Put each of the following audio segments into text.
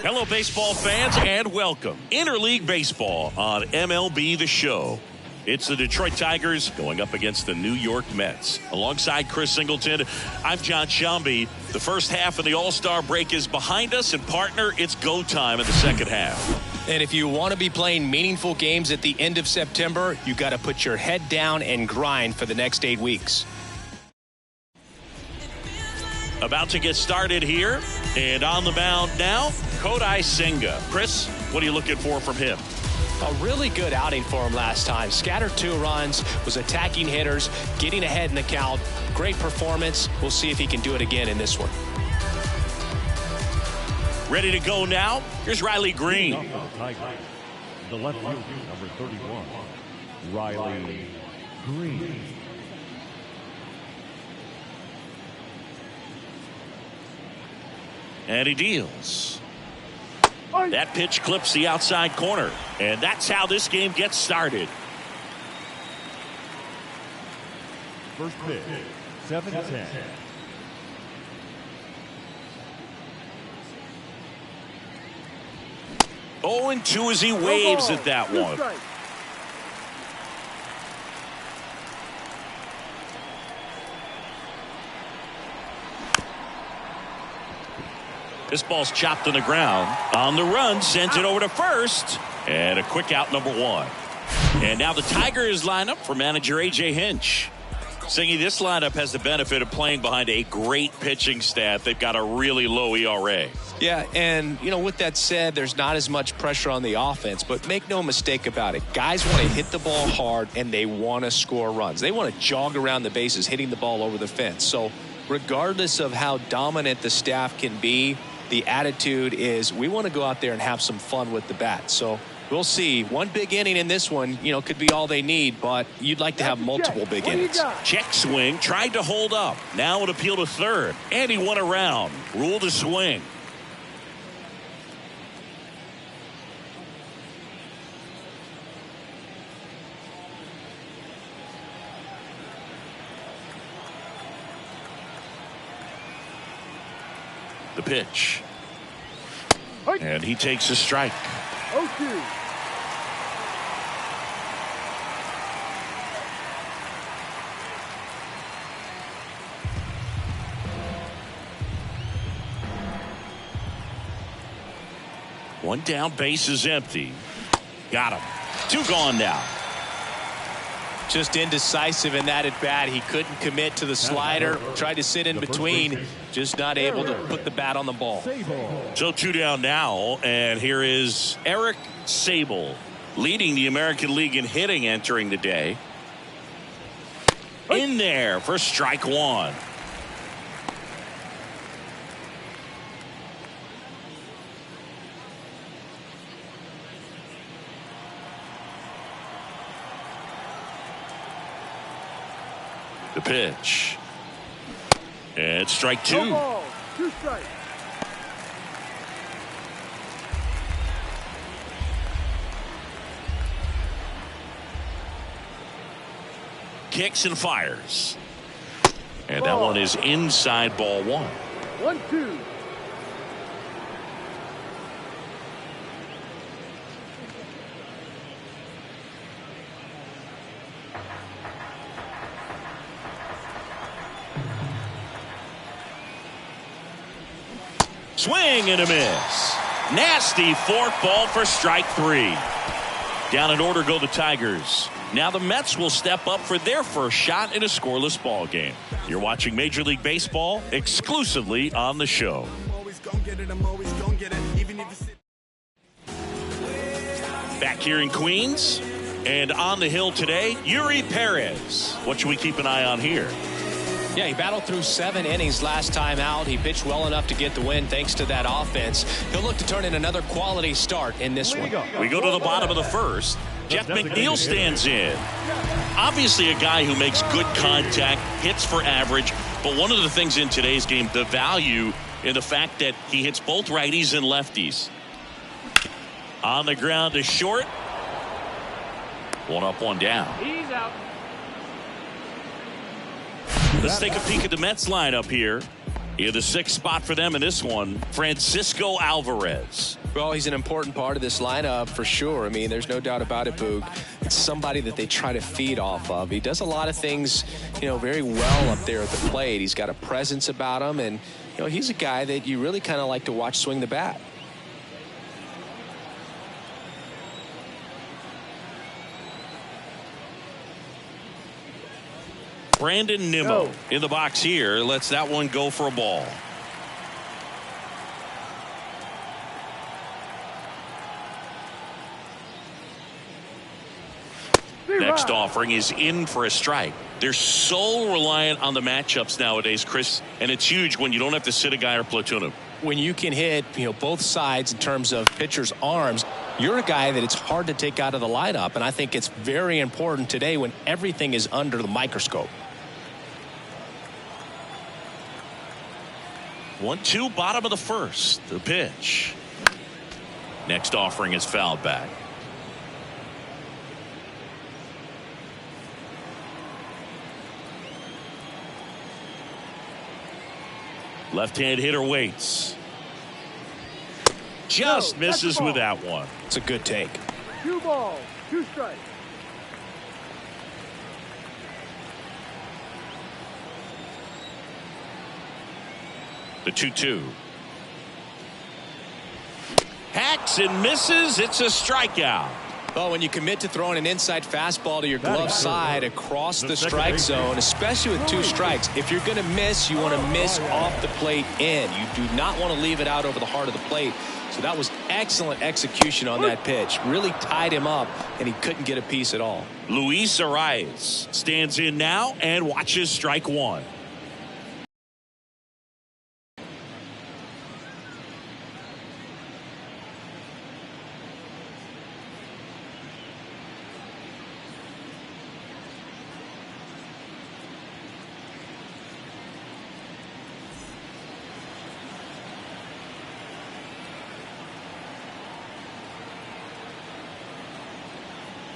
Hello, baseball fans, and welcome. Interleague Baseball on MLB The Show. It's the Detroit Tigers going up against the New York Mets. Alongside Chris Singleton, I'm John Shambi. The first half of the All-Star break is behind us, and partner, it's go time in the second half. And if you want to be playing meaningful games at the end of September, you got to put your head down and grind for the next 8 weeks. About to get started here, and on the mound now, Kodai Senga. Chris, what are you looking for from him? A really good outing for him last time. Scattered 2 runs, was attacking hitters, getting ahead in the count. Great performance. We'll see if he can do it again in this one. Ready to go now? Here's Riley Green. The left fielder, number 31, Riley Green. And he deals. That pitch clips the outside corner. And that's how this game gets started. First pitch, 7-10. Oh, and 2 as he waves at that one. This ball's chopped on the ground. On the run, sends it over to first. And a quick out, number 1. And now the Tigers line up for manager A.J. Hinch. Singy, this lineup has the benefit of playing behind a great pitching staff. They've got a really low ERA. Yeah, and, with that said, there's not as much pressure on the offense. But make no mistake about it. Guys want to hit the ball hard, and they want to score runs. They want to jog around the bases, hitting the ball over the fence. So regardless of how dominant the staff can be, the attitude is we want to go out there and have some fun with the bat. So we'll see. One big inning in this one, could be all they need, but you'd like to have multiple big innings. Check swing, tried to hold up. Now an appeal to third, and he went around. Rule to swing. The pitch. And he takes a strike. 0-2. One down, base is empty. Got him. 2 gone now. Just indecisive in that at bat. He couldn't commit to the slider. Tried to sit in between. Just not able to put the bat on the ball. So 2 down now. And here is Eric Sable, leading the American League in hitting entering the day. In there for strike 1. The pitch. And strike 2. 2 strikes. Kicks and fires. And that one is inside, ball 1. 1-2. Swing and a miss. Nasty forkball for strike 3. Down in order go the Tigers. Now the Mets will step up for their first shot in a scoreless ball game. You're watching Major League Baseball exclusively on the show. Back here in Queens and on the hill today, Year3. What should we keep an eye on here? Yeah, he battled through 7 innings last time out. He pitched well enough to get the win thanks to that offense. He'll look to turn in another quality start in this one. We go to the bottom of the first. Jeff McNeil stands in. Obviously a guy who makes good contact, hits for average, but one of the things in today's game, the value in the fact that he hits both righties and lefties. On the ground to short. 1 up, 1 down. He's out. Let's take a peek at the Mets lineup here. In the sixth spot for them in this one, Francisco Alvarez. Well, he's an important part of this lineup for sure. I mean, there's no doubt about it, Boog. It's somebody that they try to feed off of. He does a lot of things, very well up there at the plate. He's got a presence about him, and, he's a guy that you really kind of like to watch swing the bat. Brandon Nimmo in the box here. Lets that one go for a ball. Next offering is in for a strike. They're so reliant on the matchups nowadays, Chris, and it's huge when you don't have to sit a guy or platoon him. When you can hit, both sides in terms of pitchers' arms, you're a guy that it's hard to take out of the lineup, and I think it's very important today when everything is under the microscope. 1-2, bottom of the first. The pitch. Next offering is fouled back. Left-hand hitter waits. Just misses with that one. It's a good take. 2 balls, 2 strikes. The 2-2. Hacks and misses. It's a strikeout. Well, when you commit to throwing an inside fastball to your glove side across the strike zone, especially with 2 strikes, if you're going to miss, you want to miss off the plate in. You do not want to leave it out over the heart of the plate. So that was excellent execution on that pitch. Really tied him up, and he couldn't get a piece at all. Luis Arraez stands in now and watches strike 1.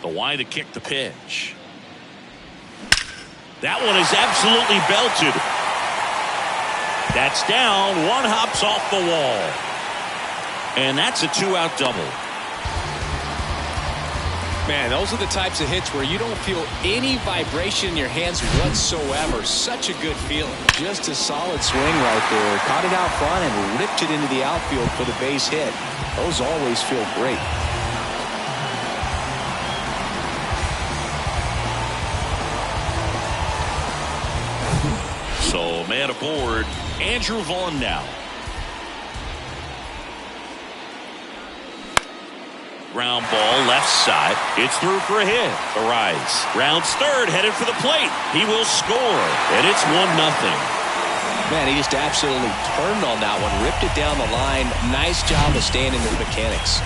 The wide to kick the pitch. That one is absolutely belted. That's down. One hops off the wall. And that's a 2-out double. Man, those are the types of hits where you don't feel any vibration in your hands whatsoever. Such a good feeling. Just a solid swing right there. Caught it out front and ripped it into the outfield for the base hit. Those always feel great. So, man aboard, Andrew Vaughn now. Ground ball left side. It's through for a hit. Arraez rounds third, headed for the plate. He will score, and it's 1-0. Man, he just absolutely turned on that one, ripped it down the line. Nice job of staying in the mechanics.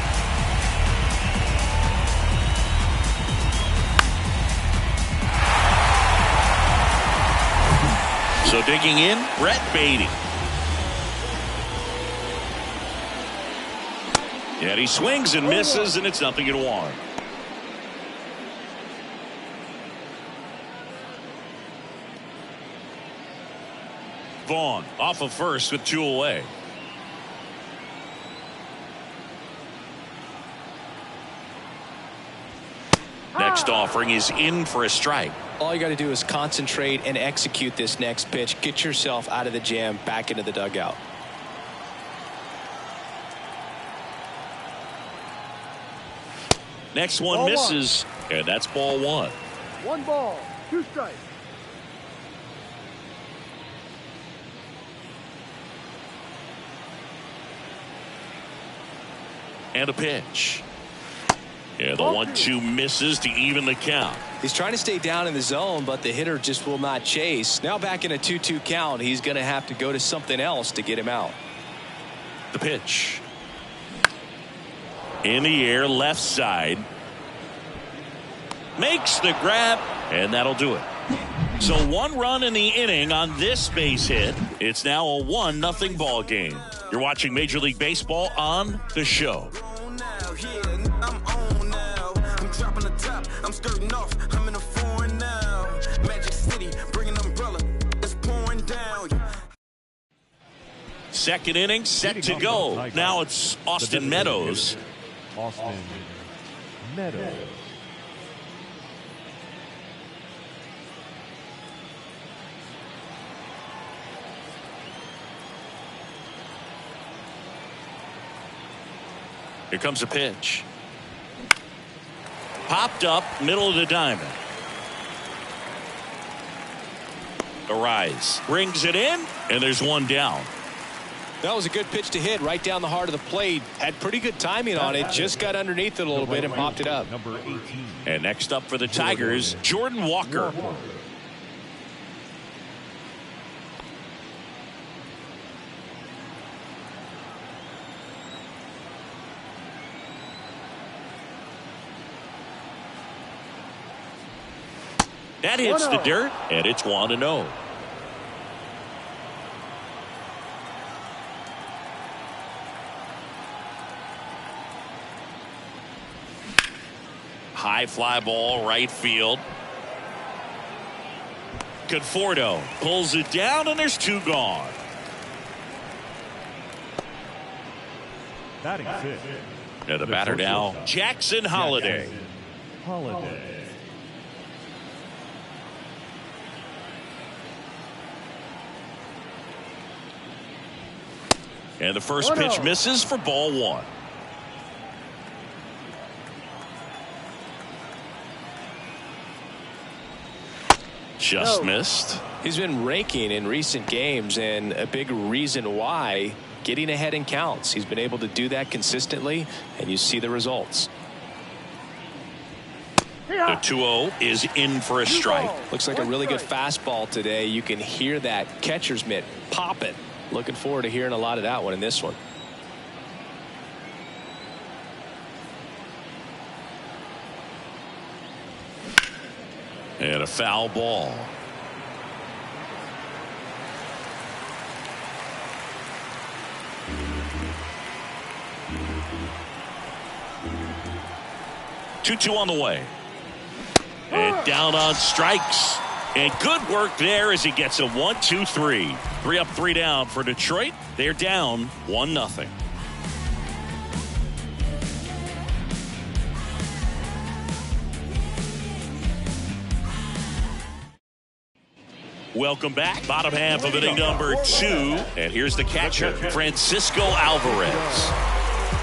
So digging in, Brett Beatty. Yeah, he swings and misses, and it's 0-1. Vaughn off of first with 2 away. Next offering is in for a strike. All you got to do is concentrate and execute this next pitch. Get yourself out of the jam, back into the dugout. Next one misses, and that's ball 1. 1 ball, 2 strikes. And a pitch. Yeah, the 1-2 misses to even the count. He's trying to stay down in the zone, but the hitter just will not chase. Now back in a 2-2 count, he's going to have to go to something else to get him out. The pitch. In the air, left side. Makes the grab, and that'll do it. So 1 run in the inning on this base hit. It's now a 1-0 ball game. You're watching Major League Baseball on The Show. I'm skirting off. I'm in a foreign now. Magic City, bring an umbrella. It's pouring down. Second inning set to go. Now it's Austin Meadows. Austin Meadows. Here comes a pitch. Popped up, middle of the diamond. Arise brings it in, and there's one down. That was a good pitch to hit right down the heart of the plate. Had pretty good timing on it. Just got underneath it a little bit and popped it up. Number 18. And next up for the Tigers, Jordan Walker. That hits the dirt, and it's 1-0. High fly ball, right field. Conforto pulls it down, and there's two gone. Batting fifth. And the batter now, Jackson Holliday. Holiday. And the first pitch misses for ball one. Just missed. He's been raking in recent games, and a big reason why, getting ahead in counts. He's been able to do that consistently, and you see the results. The 2-0 is in for a strike. Looks like a really good fastball today. You can hear that catcher's mitt pop it. Looking forward to hearing a lot of that one in this one. And a foul ball. Two on the way. And down on strikes. And good work there as he gets a 1-2-3. 3 up, 3 down for Detroit. They're down 1-0. Welcome back. Bottom half of inning number 2. And here's the catcher, Francisco Alvarez.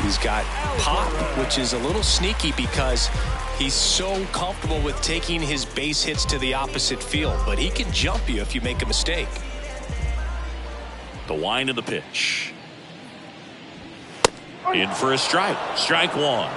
He's got pop, which is a little sneaky because he's so comfortable with taking his base hits to the opposite field, but he can jump you if you make a mistake. The wind of the pitch. In for a strike. Strike one.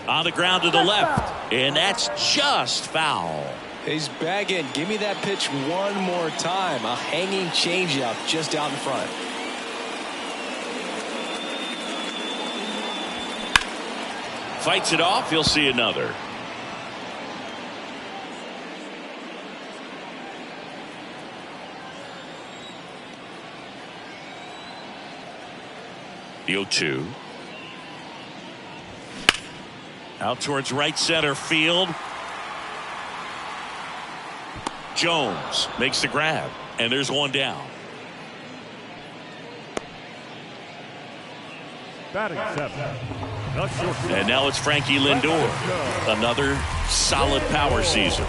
On the ground to the left, and that's just foul. He's bagging. Give me that pitch one more time. A hanging changeup just out in front. Fights it off. He'll see another. The 0-2. Out towards right center field. Jones makes the grab, and there's one down. Batting seventh. And now it's Frankie Lindor. Another solid power season.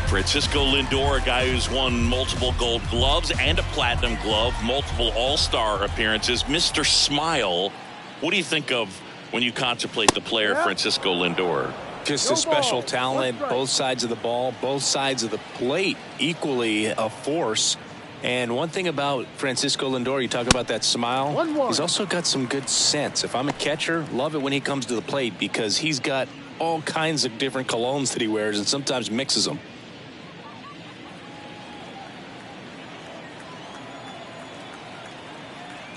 Francisco Lindor, a guy who's won multiple gold gloves and a platinum glove, multiple all-star appearances. Mr. Smile, what do you think of when you contemplate the player Francisco Lindor? Just a special talent, both sides of the ball, both sides of the plate, equally a force. And one thing about Francisco Lindor, you talk about that smile, he's also got some good sense. If I'm a catcher, love it when he comes to the plate because he's got all kinds of different colognes that he wears and sometimes mixes them.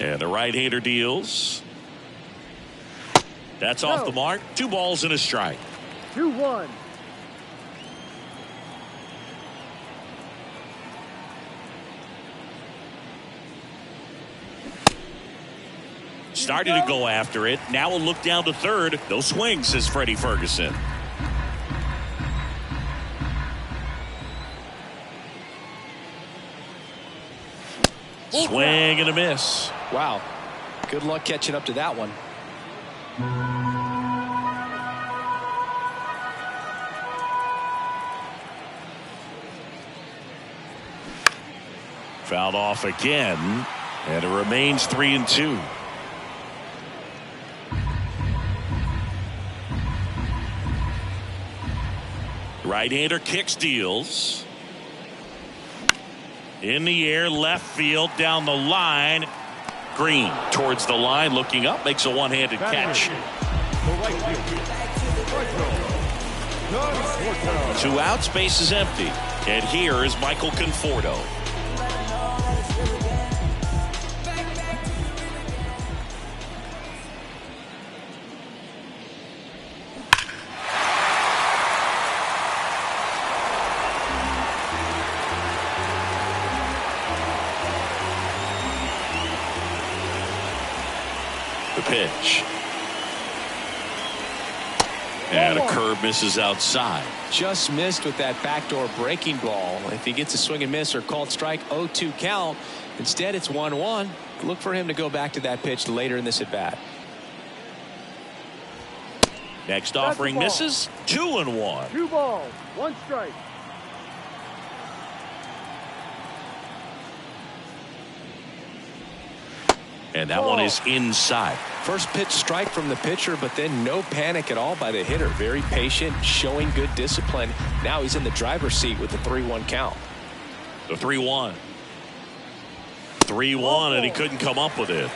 And the right-hander deals. That's off the mark. 2 balls and a strike. 2-1. Starting to go after it. Now a look down to third. No swing, says Freddie Ferguson. Swing and a miss. Wow. Good luck catching up to that one. Fouled off again, and it remains 3-2. Right-hander kicks, deals. In the air, left field, down the line. Green towards the line, looking up, makes a one-handed catch. 2 outs, base is empty. And here is Michael Conforto. The pitch. And a curve misses outside. Just missed with that backdoor breaking ball. If he gets a swing and miss or called strike, 0-2 count. Instead, it's 1-1. Look for him to go back to that pitch later in this at bat. Next offering misses. 2-1. 2 balls, 1 strike. And that one is inside. First pitch strike from the pitcher, but then no panic at all by the hitter. Very patient, showing good discipline. Now he's in the driver's seat with the 3-1 count. The 3-1. 3-1, and he couldn't come up with it.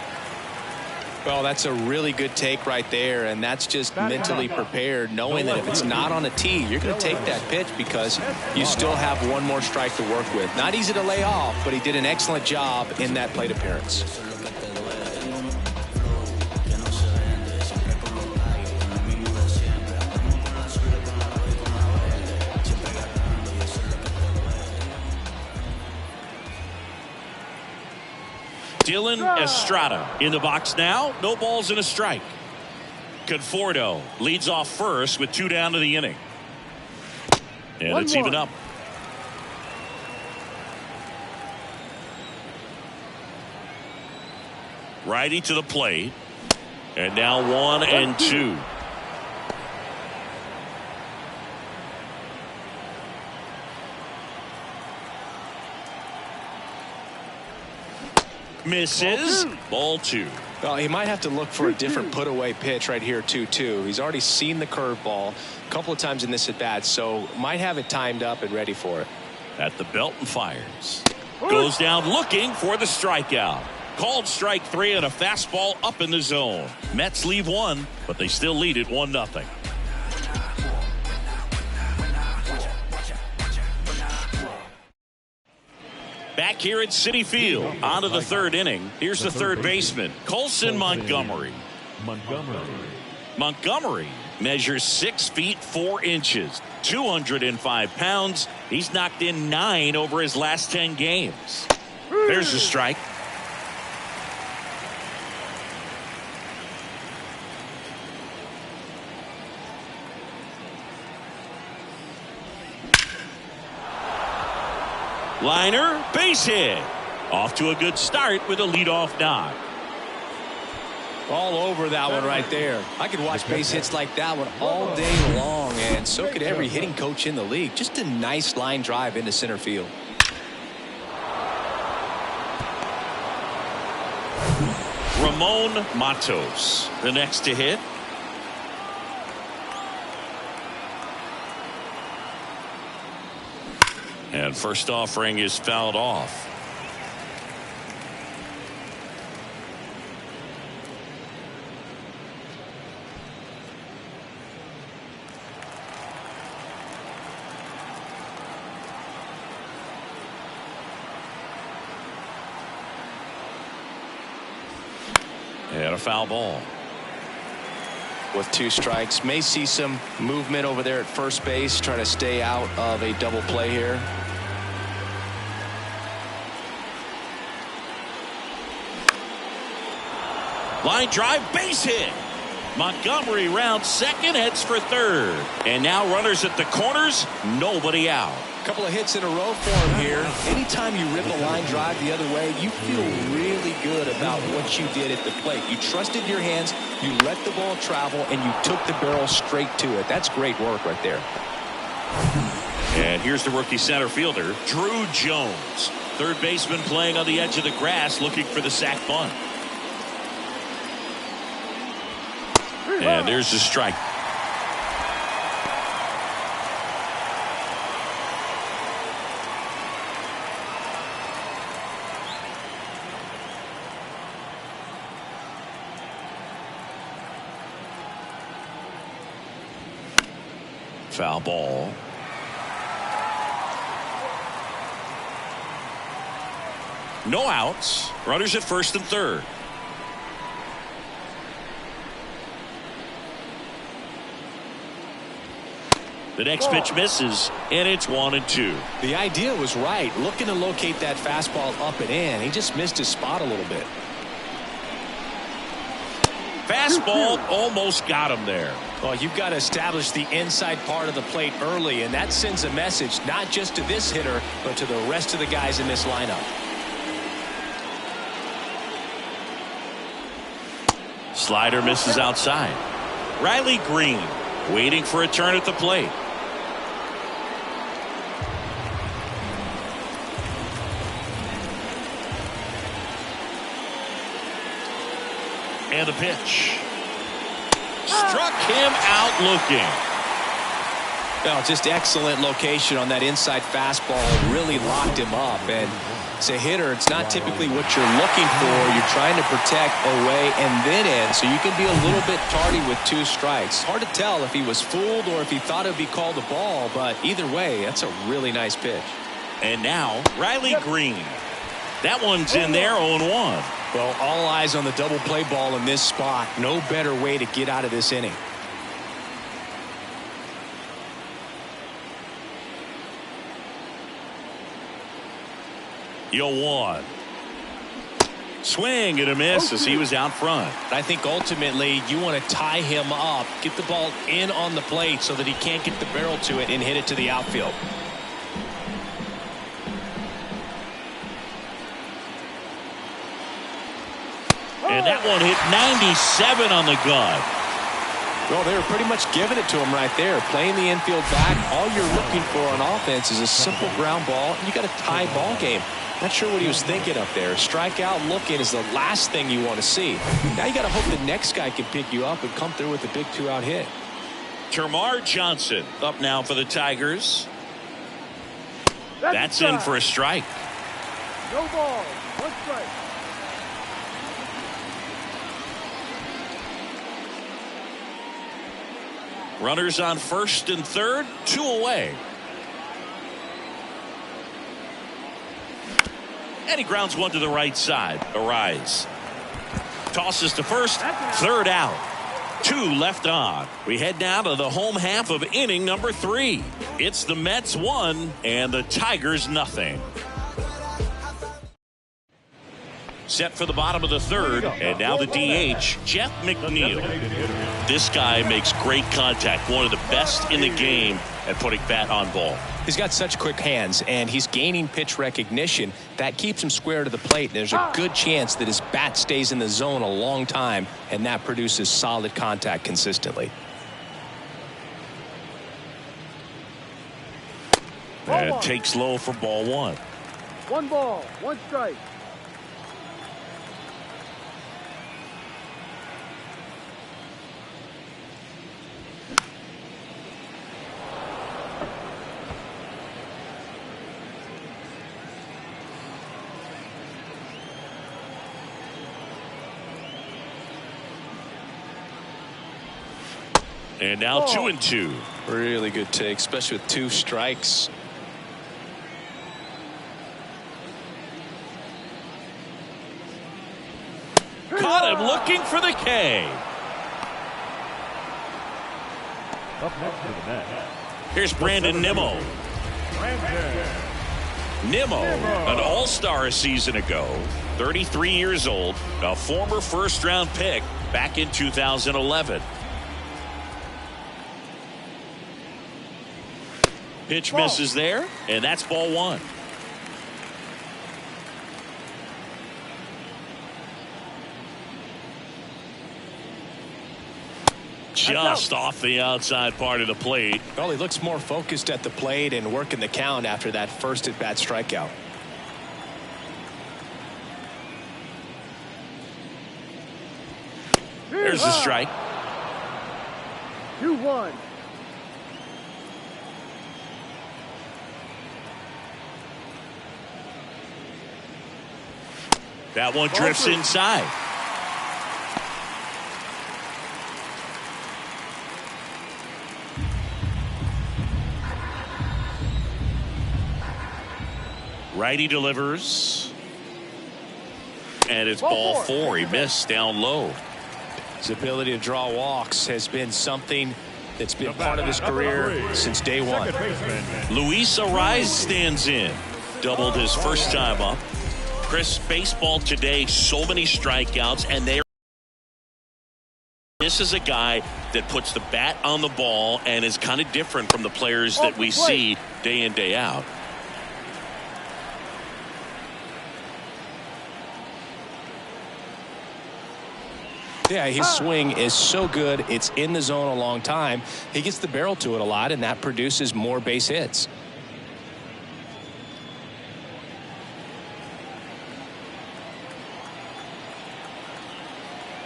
Well, that's a really good take right there, and that's just mentally prepared, knowing that if it's not on a tee, you're going to take that pitch because you still have one more strike to work with. Not easy to lay off, but he did an excellent job in that plate appearance. Dylan Estrada in the box now. No balls and a strike. Conforto leads off first with 2 down to the inning. And it's even up. Righty to the plate. And now 1-2. Misses. Ball 2. Well, he might have to look for a different put away pitch right here 2-2. He's already seen the curveball a couple of times in this at bat, so might have it timed up and ready for it. At the belt and fires. Goes down looking for the strikeout. Called strike 3 and a fastball up in the zone. Mets leave 1, but they still lead it 1-0. Back here at Citi Field, on to the 3rd inning. Here's the third baseman, Colson Montgomery. Montgomery measures 6 feet 4 inches, 205 pounds. He's knocked in 9 over his last 10 games. There's the strike. Liner, base hit. Off to a good start with a leadoff knock. All over that one right there. I could watch base hits like that one all day long, and so could every hitting coach in the league. Just a nice line drive into center field. Ramon Matos, the next to hit. And first offering is fouled off. And a foul ball. With 2 strikes, may see some movement over there at first base, trying to stay out of a double play here. Line drive, base hit. Montgomery rounds second, heads for third. And now runners at the corners, nobody out. Couple of hits in a row for him here. Anytime you rip a line drive the other way, you feel really good about what you did at the plate. You trusted your hands, you let the ball travel, and you took the barrel straight to it. That's great work right there. And here's the rookie center fielder, Drew Jones. Third baseman playing on the edge of the grass, looking for the sac bunt. And there's the strike. Foul ball. No outs. Runners at first and third. The next pitch misses, and it's 1-2. The idea was right. Looking to locate that fastball up and in. He just missed his spot a little bit. Fastball almost got him there. Well, you've got to establish the inside part of the plate early, and that sends a message not just to this hitter, but to the rest of the guys in this lineup. Slider misses outside. Riley Green waiting for a turn at the plate. And the pitch. Struck him out looking. Well, just excellent location on that inside fastball. Really locked him up. And as a hitter, it's not typically what you're looking for. You're trying to protect away and then in, so you can be a little bit tardy with 2 strikes. Hard to tell if he was fooled or if he thought it would be called a ball, but either way, that's a really nice pitch. And now, Riley Green. That one's in there, 0-1. Well, all eyes on the double play ball in this spot. No better way to get out of this inning. Yo, 1. Swing and a miss as he was out front. I think ultimately you want to tie him up, get the ball in on the plate so that he can't get the barrel to it and hit it to the outfield. And that one hit 97 on the gun. Well, they were pretty much giving it to him right there. Playing the infield back. All you're looking for on offense is a simple ground ball. You got a tie ball game. Not sure what he was thinking up there. Strikeout looking is the last thing you want to see. Now you got to hope the next guy can pick you up and come through with a big 2-out hit. Termarr Johnson up now for the Tigers. That's in for a strike. No ball. 1 strike. Runners on first and third, 2 away. And he grounds one to the right side. Arise. Tosses to first, third out. 2 left on. We head now to the home half of inning number 3. It's the Mets 1 and the Tigers nothing. Set for the bottom of the third, and now the DH, Jeff McNeil. This guy makes great contact, one of the best in the game at putting bat on ball. He's got such quick hands, and he's gaining pitch recognition. That keeps him square to the plate. There's a good chance that his bat stays in the zone a long time, and that produces solid contact consistently. And takes low for ball 1. 1 ball, 1 strike. And now 2-2. Really good take, especially with 2 strikes. Caught him looking for the K. Up next to the net. Here's Brandon Nimmo. Nimmo, an all-star a season ago, 33 years old, a former first-round pick back in 2011. Pitch misses there, and that's ball one. Just off the outside part of the plate. Well, he looks more focused at the plate and working the count after that first at-bat strikeout. There's the strike. 2-1. That one drifts inside. Righty delivers. And it's ball four. He missed down low. His ability to draw walks has been something that's been part of his career since day one. Luis Arraez stands in. Doubled his first time up. Chris, baseball today, so many strikeouts, and this is a guy that puts the bat on the ball and is kind of different from the players that we see day in, day out. Yeah, his swing is so good. It's in the zone a long time. He gets the barrel to it a lot, and that produces more base hits.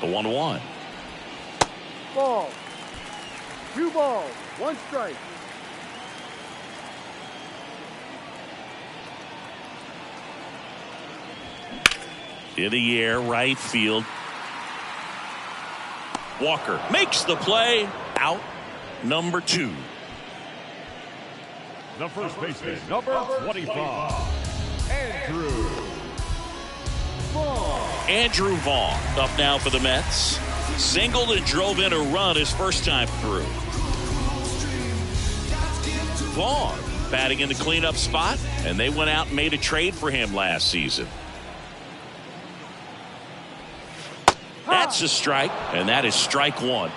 The 1-1. Ball. 2 balls, 1 strike. In the air, right field. Walker makes the play. Out number 2. The first baseman, number 25, Andrew Vaughn up now for the Mets. Singled and drove in a run his first time through. Vaughn batting in the cleanup spot, and they went out and made a trade for him last season. That's a strike, and that is strike 1.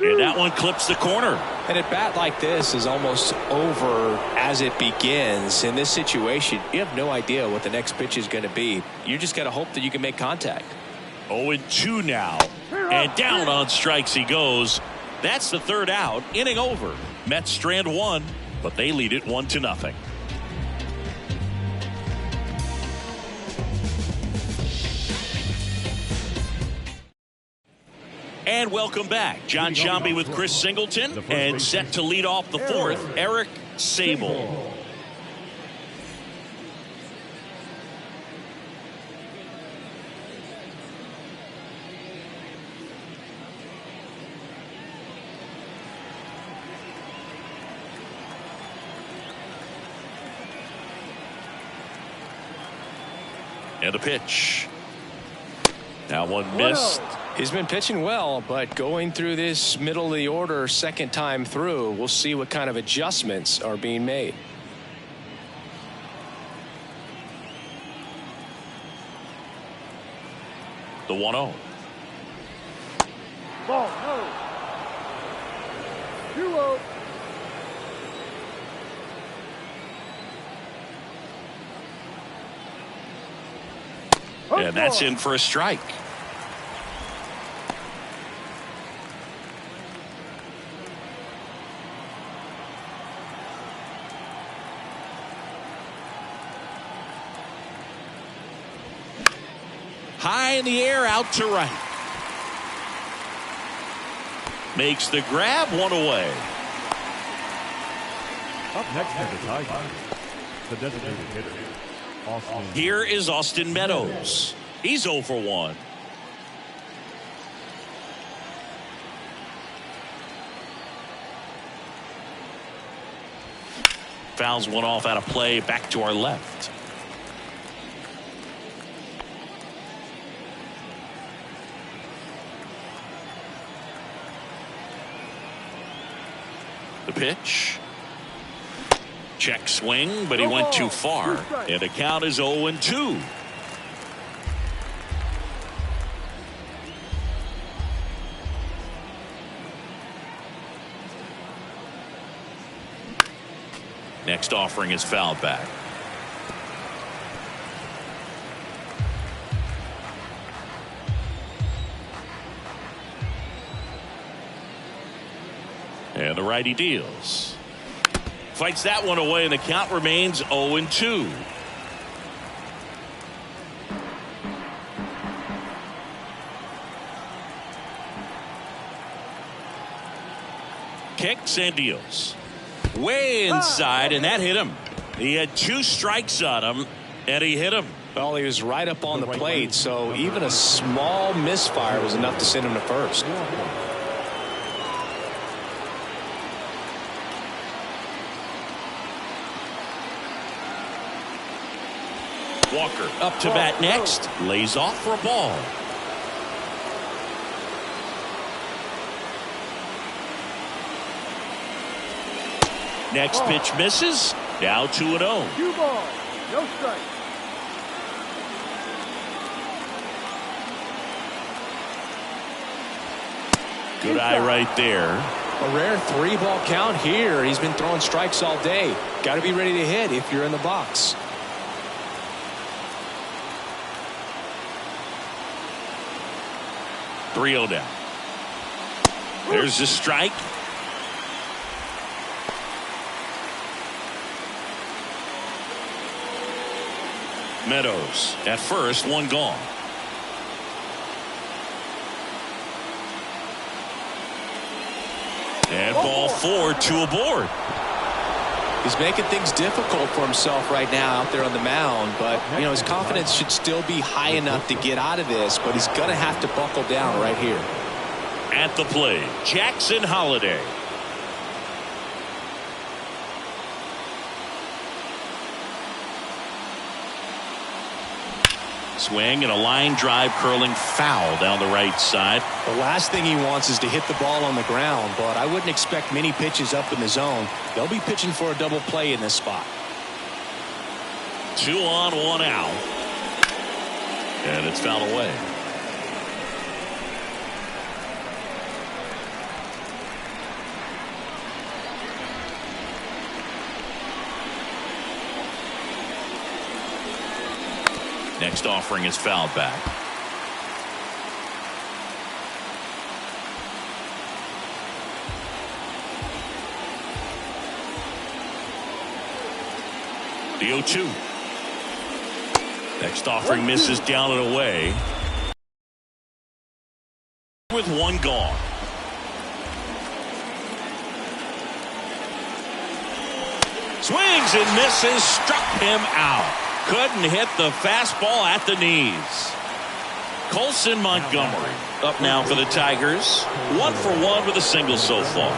And that one clips the corner. And a bat like this is almost over as it begins. In this situation, you have no idea what the next pitch is going to be. You just got to hope that you can make contact. 0-2 now. And down on strikes he goes. That's the third out. Inning over. Mets strand 1, but they lead it 1-0. And welcome back. John Sciambi with Chris Singleton, and set to lead off the fourth, Eric Sable. And a pitch. Now one missed. He's been pitching well, but going through this middle of the order second time through, we'll see what kind of adjustments are being made. The 1-0. Ball, no. 2-0. And that's in for a strike. High in the air, out to right. Makes the grab, one away. Up next to the Tigers, the designated hitter, Austin. Here is Austin Meadows. He's 0 for 1. Fouls one off out of play, back to our left. The pitch. Check swing, but he went too far. And the count is 0-2. Next offering is fouled back. And the righty deals. Fights that one away, and the count remains 0-2. Kicks and deals. Way inside, and that hit him. He had 2 strikes on him, and he hit him. Well, he was right up on the plate, so even a small misfire was enough to send him to first. Walker up to bat next. Lays off for a ball. Next pitch misses. Now 2-0. 2 balls, no strike. Good eye right there. A rare 3-ball count here. He's been throwing strikes all day. Got to be ready to hit if you're in the box. Three-0 down. There's the strike. Meadows at first, 1 gone. And ball 4, 2 aboard. He's making things difficult for himself right now out there on the mound, but you know his confidence should still be high enough to get out of this, but he's going to have to buckle down right here. At the plate, Jackson Holliday. Swing and a line drive curling foul down the right side. The last thing he wants is to hit the ball on the ground, but I wouldn't expect many pitches up in the zone. They'll be pitching for a double play in this spot. 2 on, 1 out. And it's fouled away. Next offering is fouled back. The 0-2. Next offering misses down and away. With 1 gone. Swings and misses. Struck him out. Couldn't hit the fastball at the knees. Colson Montgomery up now for the Tigers. 1 for 1 with a single so far.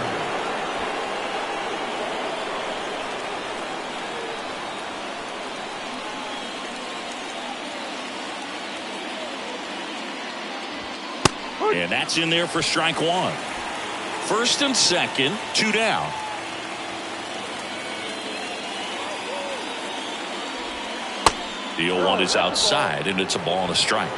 And that's in there for strike 1. First and second, 2 down. The 0-1 is outside, and it's a ball and a strike.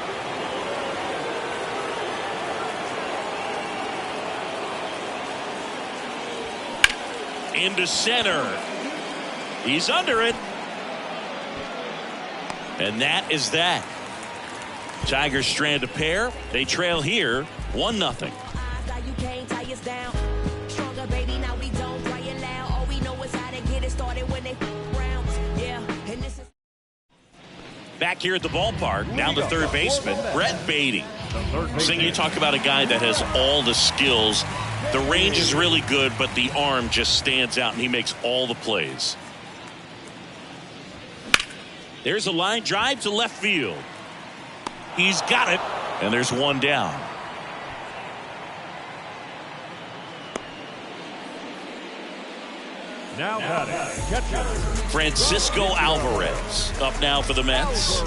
Into center. He's under it. And that is that. Tigers strand a pair. They trail here 1-0. Back here at the ballpark, now the third baseman, Brett Beatty. Sing, you talk about a guy that has all the skills. The range is really good, but the arm just stands out, and he makes all the plays. There's a line drive to left field. He's got it, and there's 1 down. Now batting, catcher Francisco Alvarez up now for the Mets.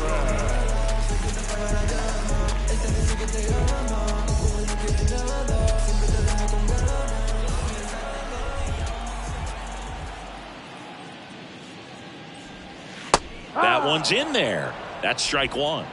That one's in there. That's strike 1.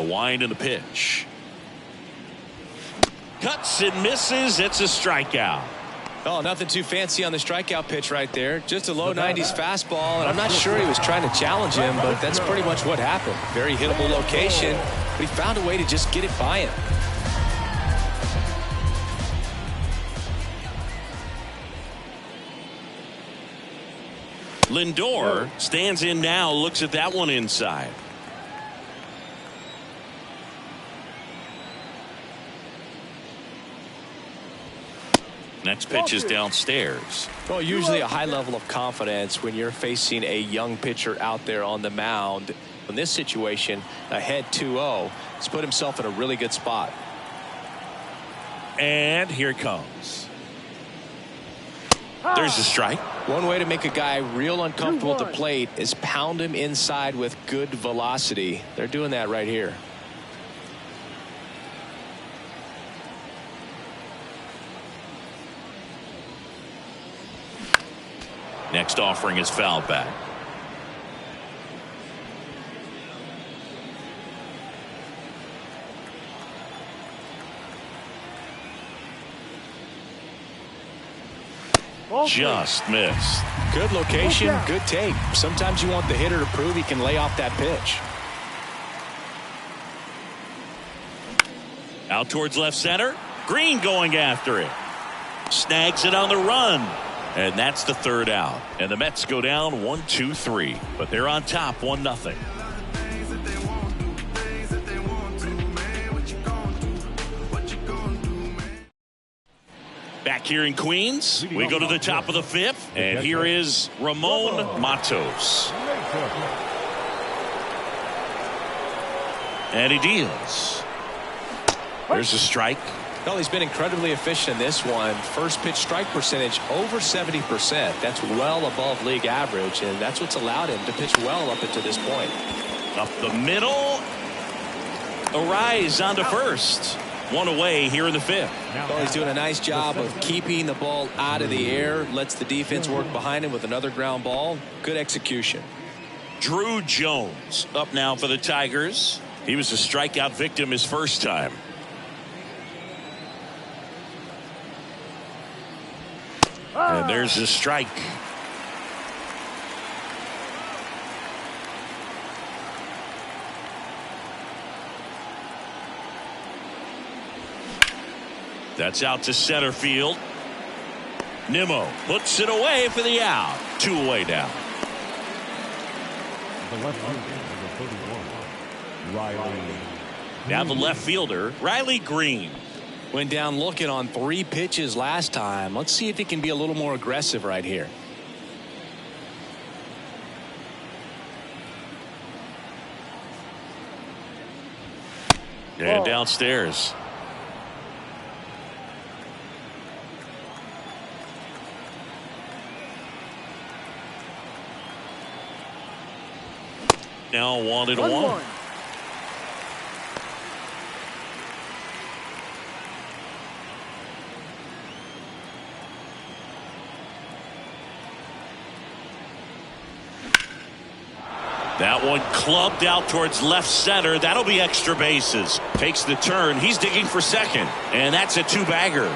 wind in the pitch. Cuts and misses. It's a strikeout. Oh, nothing too fancy on the strikeout pitch right there. Just a low 90s fastball, and I'm not sure he was trying to challenge him, but that's pretty much what happened. Very hittable location, but he found a way to just get it by him. Lindor stands in now, looks at that one inside. Next pitch is downstairs. Well, usually a high level of confidence when you're facing a young pitcher out there on the mound. In this situation, ahead 2-0, he's put himself in a really good spot. And here it comes. There's a strike. One way to make a guy real uncomfortable at the plate is pound him inside with good velocity. They're doing that right here. Next offering is fouled back. Just missed. Good location, good take. Sometimes you want the hitter to prove he can lay off that pitch. Out towards left center. Green going after it. Snags it on the run. And that's the third out. And the Mets go down 1-2-3. But they're on top 1-0. Back here in Queens, we go to the top of the fifth. And here is Ramon Matos. And he deals. There's a strike. Well, he's been incredibly efficient in this one. First pitch strike percentage over 70%. That's well above league average, and that's what's allowed him to pitch well up until this point. Up the middle. Arise onto first. One away here in the fifth. Well, he's doing a nice job of keeping the ball out of the air. Lets the defense work behind him with another ground ball. Good execution. Drew Jones up now for the Tigers. He was a strikeout victim his first time. And there's a strike. That's out to center field. Nimmo puts it away for the out. 2 away now. The left fielder, number 31, Riley. Now the left fielder, Riley Green. Went down looking on 3 pitches last time. Let's see if he can be a little more aggressive right here. And downstairs. Now 1-1. That one clubbed out towards left center. That'll be extra bases. Takes the turn. He's digging for second. And that's a 2-bagger.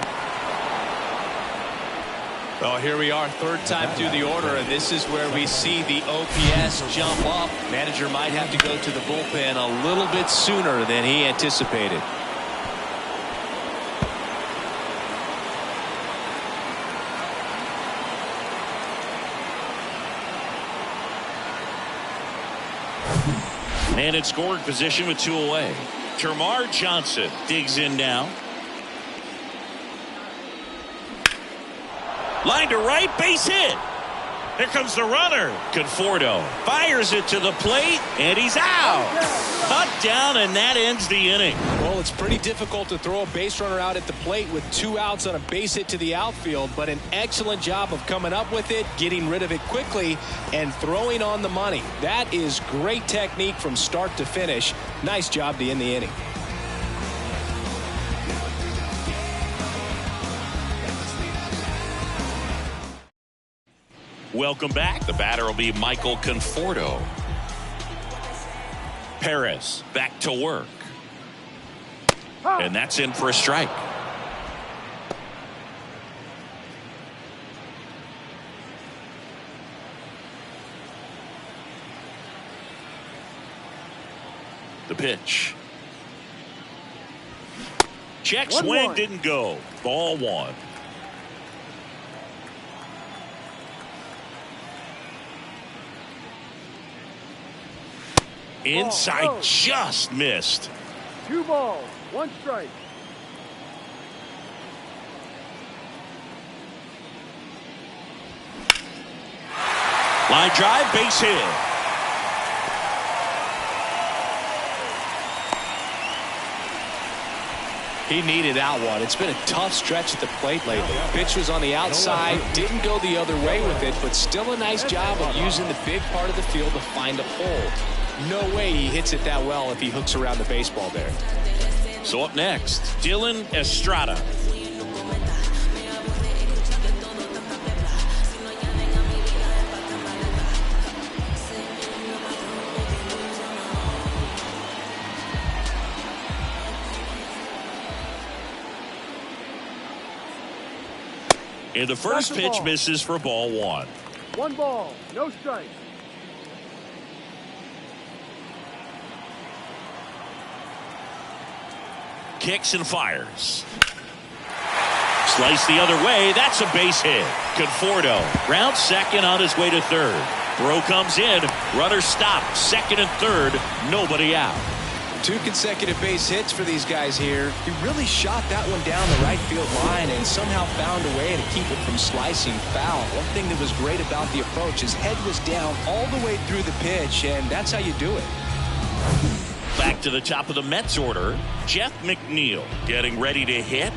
Well, here we are, third time through the order, and this is where we see the OPS jump up. Manager might have to go to the bullpen a little bit sooner than he anticipated. And in scoring position with 2 away. Termarr Johnson digs in now. Line to right, base hit. Here comes the runner. Conforto fires it to the plate, and he's out. Cut down, and that ends the inning. Well, it's pretty difficult to throw a base runner out at the plate with 2 outs on a base hit to the outfield, but an excellent job of coming up with it, getting rid of it quickly, and throwing on the money. That is great technique from start to finish. Nice job to end the inning. Welcome back. The batter will be Michael Conforto. Perez back to work. And that's in for a strike. The pitch. Check swing, didn't go. Ball one. Inside, just missed. 2 balls, 1 strike. Line drive, base hit. He needed that one. It's been a tough stretch at the plate lately. Pitch was on the outside, didn't go the other way with it, but still a nice job of using the big part of the field to find a hole. No way he hits it that well if he hooks around the baseball there. So up next, Dylan Estrada. And the first pitch misses for ball one. 1 ball, no strike. Kicks and fires. Slice the other way. That's a base hit. Conforto round second on his way to third. Throw comes in. Runner stopped. Second and third. Nobody out. 2 consecutive base hits for these guys here. He really shot that one down the right field line and somehow found a way to keep it from slicing foul. One thing that was great about the approach, his head was down all the way through the pitch, and that's how you do it. Back to the top of the Mets order, Jeff McNeil getting ready to hit.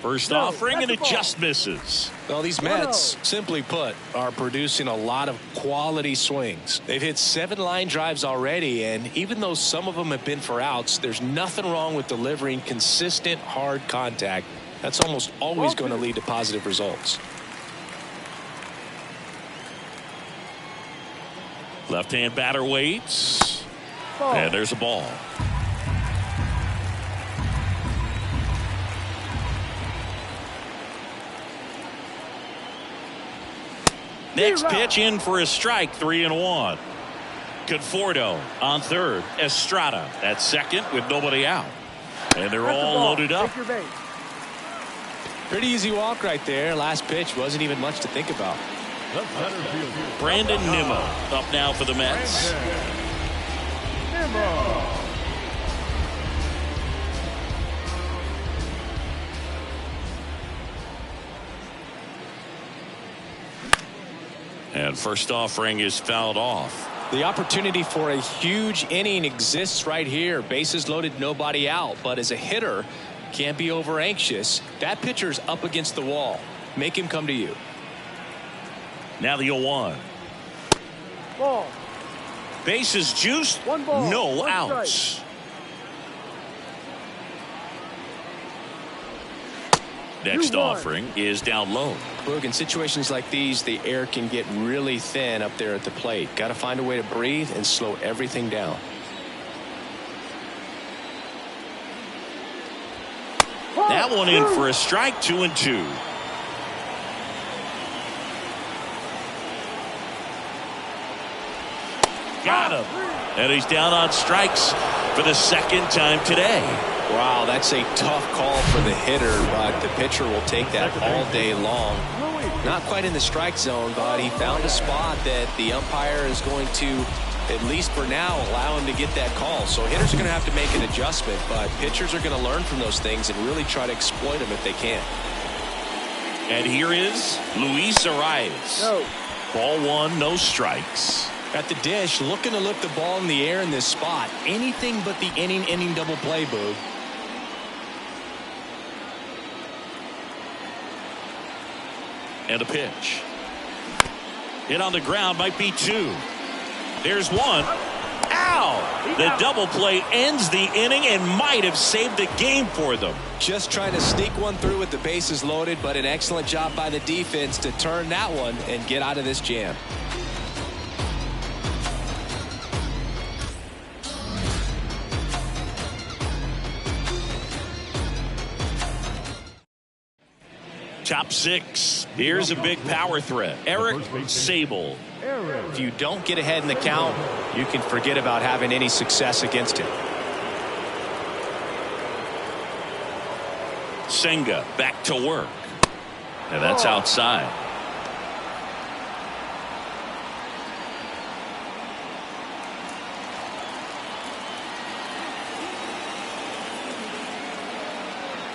First offering, and it just misses. Well, these Mets, simply put, are producing a lot of quality swings. They've hit 7 line drives already, and even though some of them have been for outs, there's nothing wrong with delivering consistent, hard contact. That's almost always going to lead to positive results. Left-hand batter waits. And there's a ball. Next pitch in for a strike, 3-1. Conforto on third. Estrada at second with nobody out. And they're all loaded up. Pretty easy walk right there. Last pitch wasn't even much to think about. Brandon Nimmo up now for the Mets. And first offering is fouled off. The opportunity for a huge inning exists right here. Bases loaded, nobody out. But as a hitter, can't be over anxious. That pitcher's up against the wall. Make him come to you. Now the 0-1. Ball. Bases juiced. 1 ball, no 1 outs. strike. Next offering is down low. Look, in situations like these, the air can get really thin up there at the plate. Got to find a way to breathe and slow everything down. That one in for a strike, 2-2. Got him. And he's down on strikes for the second time today. Wow, that's a tough call for the hitter, but the pitcher will take that all day long. Not quite in the strike zone, but he found a spot that the umpire is going to, at least for now, allow him to get that call. So hitters are going to have to make an adjustment, but pitchers are going to learn from those things and really try to exploit them if they can. And here is Luis Arias. No. Ball one, no strikes. At the dish, looking to lift the ball in the air in this spot. Anything but the inning double play, Boog. And a pitch. Hit on the ground, might be 2. There's 1. Ow! The double play ends the inning and might have saved the game for them. Just trying to sneak one through with the bases loaded, but an excellent job by the defense to turn that one and get out of this jam. Top 6. Here's a big power threat. Eric Sable. If you don't get ahead in the count, you can forget about having any success against him. Senga back to work. And that's outside.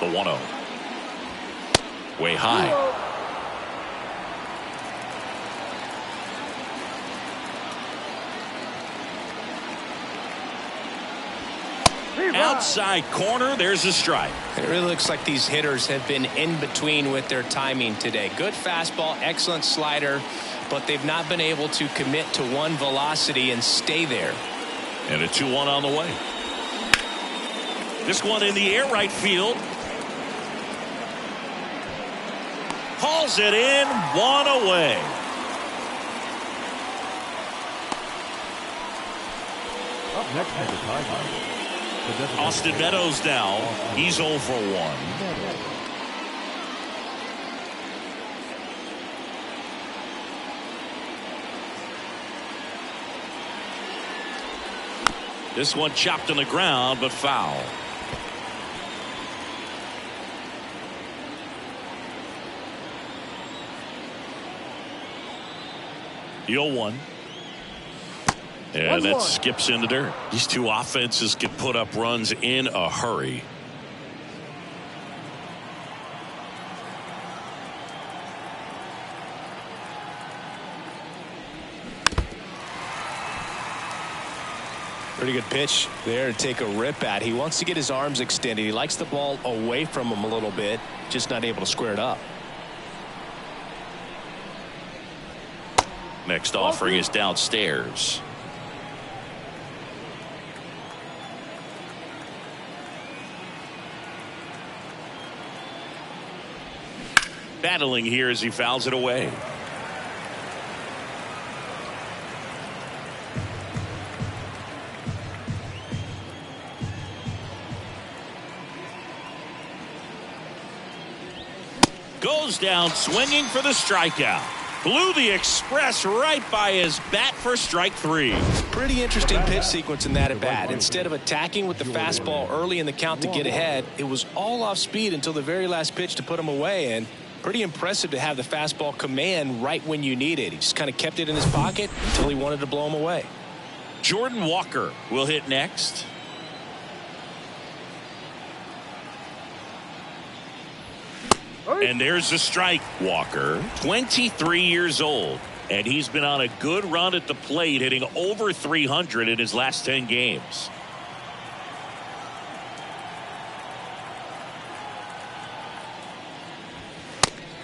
The 1-0. Way high. Outside corner, there's a strike. It really looks like these hitters have been in between with their timing today. Good fastball, excellent slider, but they've not been able to commit to one velocity and stay there. And a 2-1 on the way. This one in the air, right field. Hauls it in, 1 away. Up next for the Tigers. Austin Meadows now. He's 0 for 1. This one chopped on the ground, but foul. The 0-1. Yeah, that skips in the dirt. These two offenses can put up runs in a hurry. Pretty good pitch there to take a rip at. He wants to get his arms extended. He likes the ball away from him a little bit, just not able to square it up. Next offering is downstairs. Battling here as he fouls it away. Goes down swinging for the strikeout. Blew the express right by his bat for strike 3. Pretty interesting pitch sequence in that at bat. Instead of attacking with the fastball early in the count to get ahead, it was all off speed until the very last pitch to put him away. And pretty impressive to have the fastball command right when you need it. He just kind of kept it in his pocket until he wanted to blow him away. Jordan Walker will hit next. And there's the strike. Walker, 23 years old, and he's been on a good run at the plate, hitting over 300 in his last 10 games.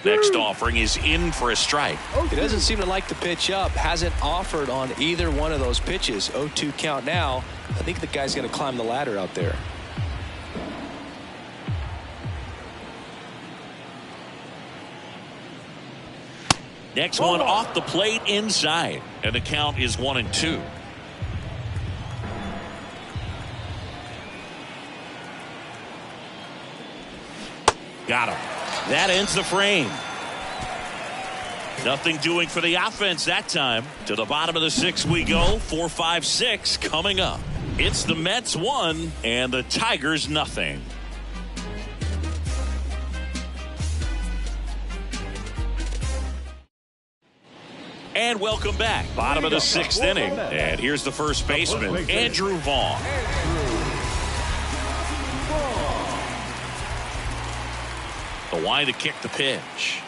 Next offering is in for a strike. He doesn't seem to like the pitch up. Hasn't offered on either one of those pitches. 0-2 count now. I think the guy's going to climb the ladder out there. Next one off the plate inside, and the count is 1-2. Got him. That ends the frame. Nothing doing for the offense that time. To the bottom of the 6th we go. 4, 5, 6 coming up. It's the Mets 1 and the Tigers nothing. And welcome back. Bottom of the 6th inning. And here's the first baseman, Andrew Vaughn. The line to kick the pitch.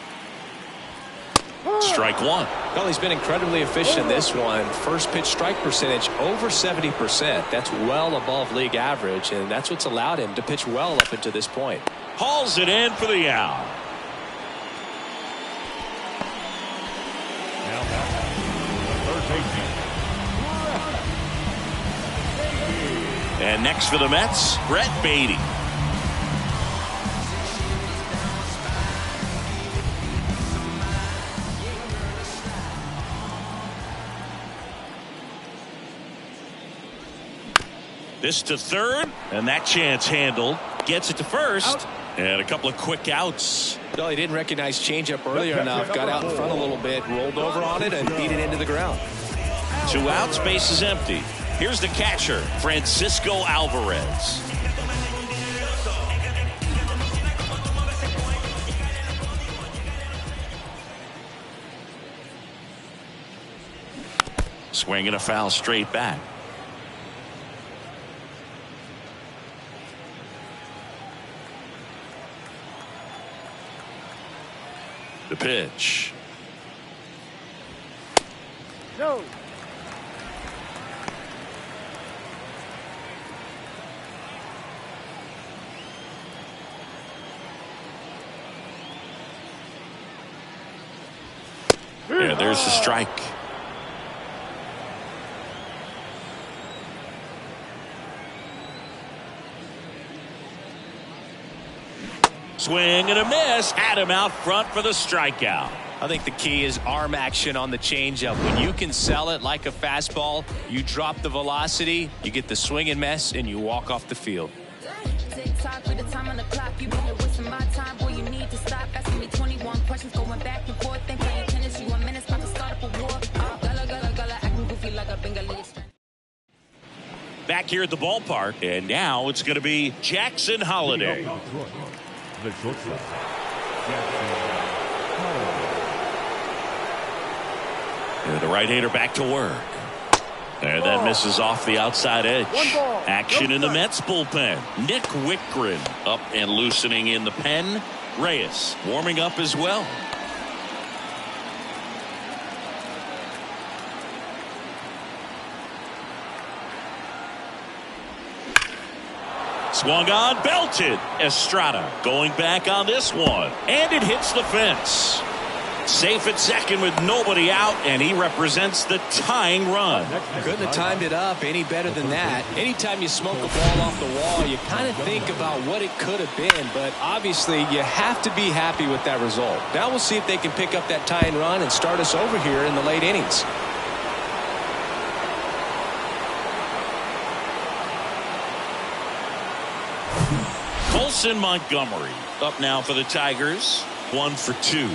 Strike 1. Well, he's been incredibly efficient in this one. First pitch strike percentage over 70%. That's well above league average, and that's what's allowed him to pitch well up until this point. Hauls it in for the out. And next for the Mets, Brett Beatty. This to third, and that chance handled. Gets it to first, And a couple of quick outs. Well, he didn't recognize changeup earlier enough. Got out in front a little bit, rolled over on it, and beat it into the ground. 2 outs, base is empty. Here's the catcher, Francisco Alvarez. Swinging a foul straight back. The pitch. No. Yeah, there's the strike. Swing and a miss. Had him out front for the strikeout. I think the key is arm action on the changeup. When you can sell it like a fastball, you drop the velocity, you get the swing and miss, and you walk off the field. Tick-tock with the time on the clock. You been here wasting my time. Boy, you need to stop asking me 21 questions, going back and forth and playing tennis. You a menace, about to start up a war. Gala, gala, gala, acting goofy like a Bengali. Back here at the ballpark, and now it's going to be Jackson Holiday. The shortstop, And the right-hander back to work. And that misses off the outside edge. Action in the Mets bullpen. Nick Wickgren up and loosening in the pen. Reyes warming up as well. Swung on, belted. Estrada going back on this one. And it hits the fence. Safe at second with nobody out, and he represents the tying run. Couldn't have timed it up any better than that. Anytime you smoke a ball off the wall, you kind of think about what it could have been, but obviously you have to be happy with that result. Now we'll see if they can pick up that tying run and start us over here in the late innings. Colson Montgomery up now for the Tigers. 1 for 2.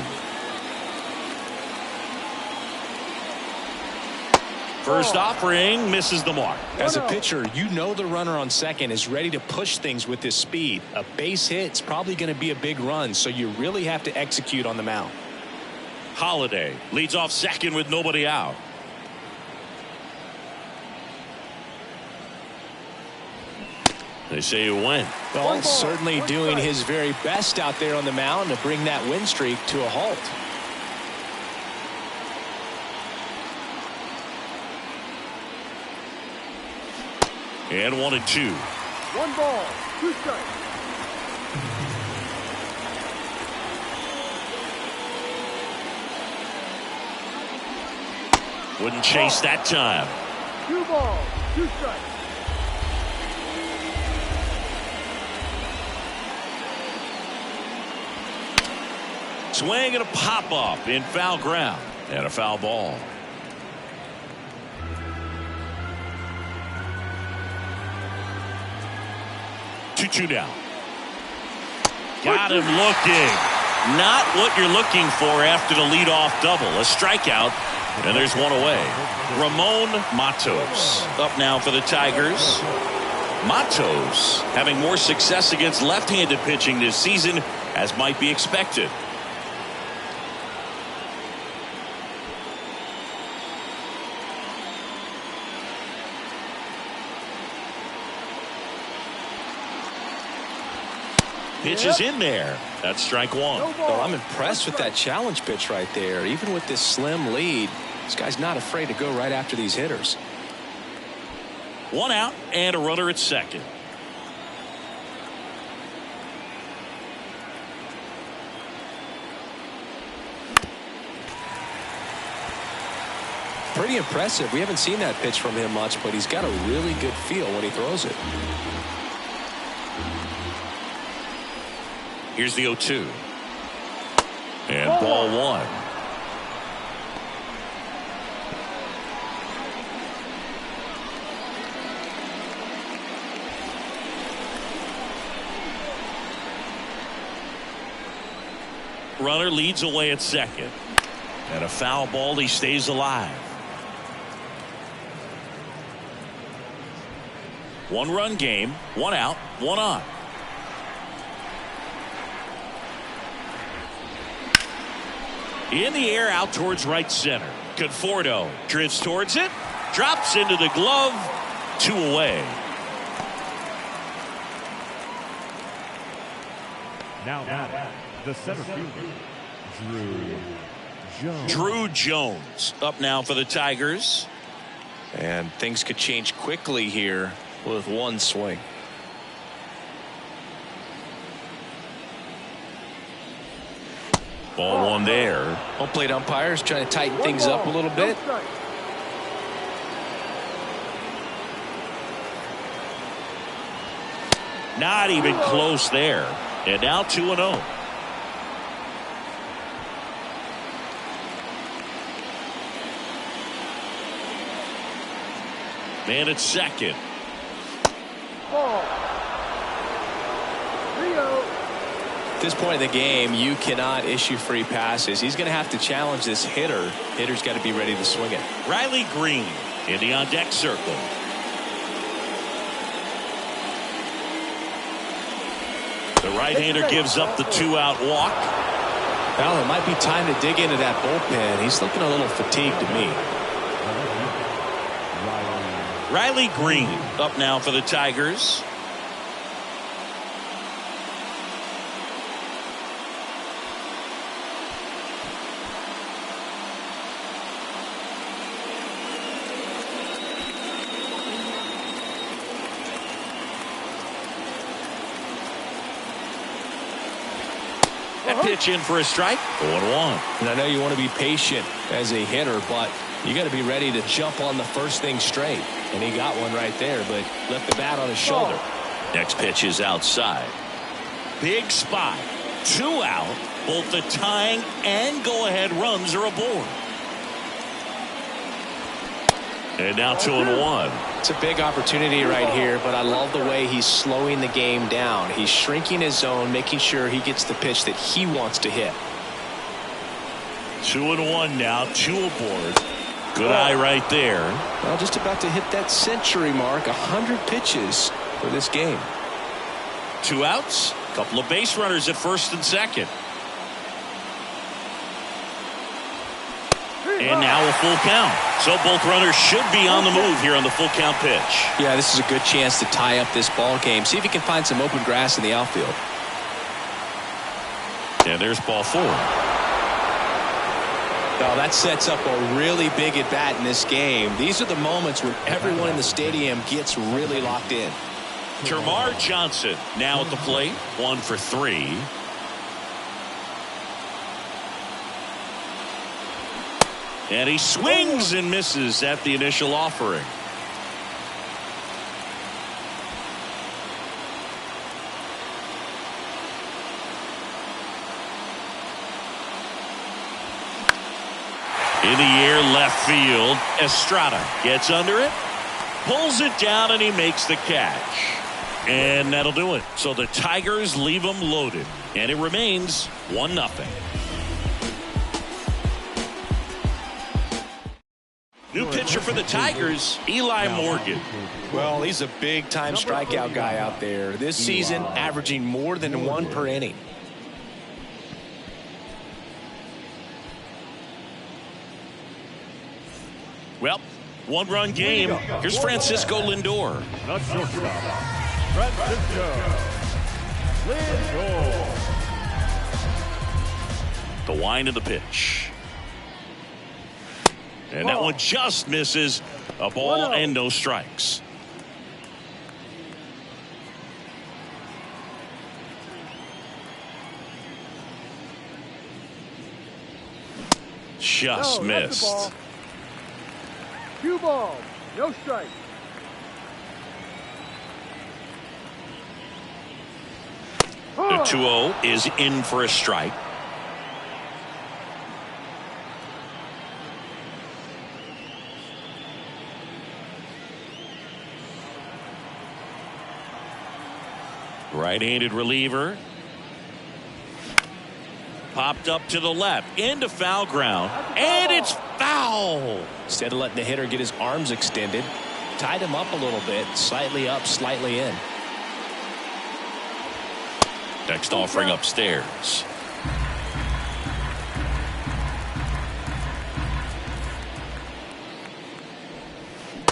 First offering misses the mark. As a pitcher, you know the runner on second is ready to push things with his speed. A base hit's probably going to be a big run, so you really have to execute on the mound. Holiday leads off second with nobody out. They say you win. Well, certainly doing his very best out there on the mound to bring that win streak to a halt. And 1 and 2. 1 ball, 2 strikes. Wouldn't chase that time. 2 balls, 2 strikes. Swing and a pop up in foul ground. And a foul ball. Two down. Got him looking. Not what you're looking for after the leadoff double. A strikeout, and there's one away. Ramon Matos up now for the Tigers. Matos having more success against left-handed pitching this season, as might be expected. Pitch is in there. That's strike 1. Well, I'm impressed with that challenge pitch right there. Even with this slim lead, this guy's not afraid to go right after these hitters. 1 out and a runner at second. Pretty impressive. We haven't seen that pitch from him much, but he's got a really good feel when he throws it. Here's the 0-2. And ball 1. runner leads away at second. And a foul ball, he stays alive. 1-run game, 1 out, 1 on. In the air out towards right center. Conforto drifts towards it, drops into the glove, 2 away. Now the center fielder, Drew Jones up now for the Tigers. And things could change quickly here with 1 swing. Ball 1 there. Home plate umpires trying to tighten things up a little bit. Not even close there. And now 2-0. Man at second. Ball. 3-0. At this point in the game, you cannot issue free passes. He's going to have to challenge this hitter. Hitter's got to be ready to swing it. Riley Green in the on-deck circle. The right-hander gives up the 2-out walk. Well, it might be time to dig into that bullpen. He's looking a little fatigued to me. Riley Green up now for the Tigers. That pitch in for a strike. 0-1. And I know you want to be patient as a hitter, but you got to be ready to jump on the first thing straight. And he got one right there, but left the bat on his shoulder. Next pitch is outside. Big spot. 2 out. Both the tying and go-ahead runs are aboard. And now 2-1. It's a big opportunity right here, but I love the way he's slowing the game down. He's shrinking his zone, making sure he gets the pitch that he wants to hit. 2-1 now, 2 aboard. Good eye right there. Well, just about to hit that century mark. 100 pitches for this game. 2 outs. Couple of base runners at first and second. And now a full count. So both runners should be on the move here on the full count pitch. Yeah, this is a good chance to tie up this ball game. See if he can find some open grass in the outfield. And there's ball 4. Now that sets up a really big at bat in this game. These are the moments when everyone in the stadium gets really locked in. Termarr Johnson now at the plate. 1 for 3. And he swings and misses at the initial offering. In the air left field. Estrada gets under it, pulls it down, and he makes the catch. And that'll do it. So the Tigers leave them loaded. And it remains 1-0. New pitcher for the Tigers, Eli Morgan. Well, he's a big-time strikeout guy out there. This season, averaging more than 1 per inning. Well, 1-run game. Here's Francisco Lindor. not shortstop, Francisco Lindor. The wind of the pitch. And that one just misses. A ball and no strikes. Just missed. 2 balls, no strike. The 2-0 is in for a strike. Right-handed reliever. Popped up to the left, into foul ground, and it's foul. Instead of letting the hitter get his arms extended, tied him up a little bit, slightly up, slightly in. Next offering upstairs.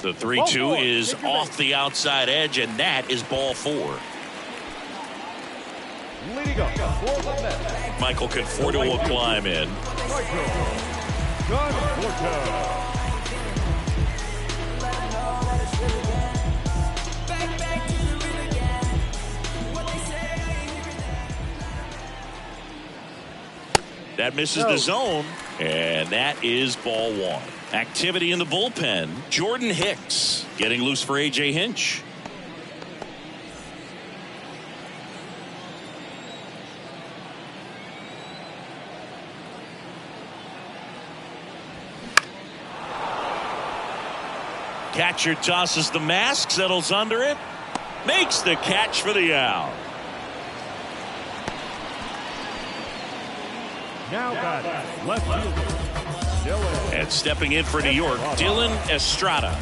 The 3-2 is off the outside edge, and that is ball 4. Leading up for the Mets, Michael Conforto will climb in. That misses the zone, and that is ball 1. Activity in the bullpen. Jordan Hicks getting loose for A.J. Hinch. Catcher tosses the mask, settles under it, makes the catch for the out. now batting left fielder Dylan. And stepping in for New York, Dylan Estrada.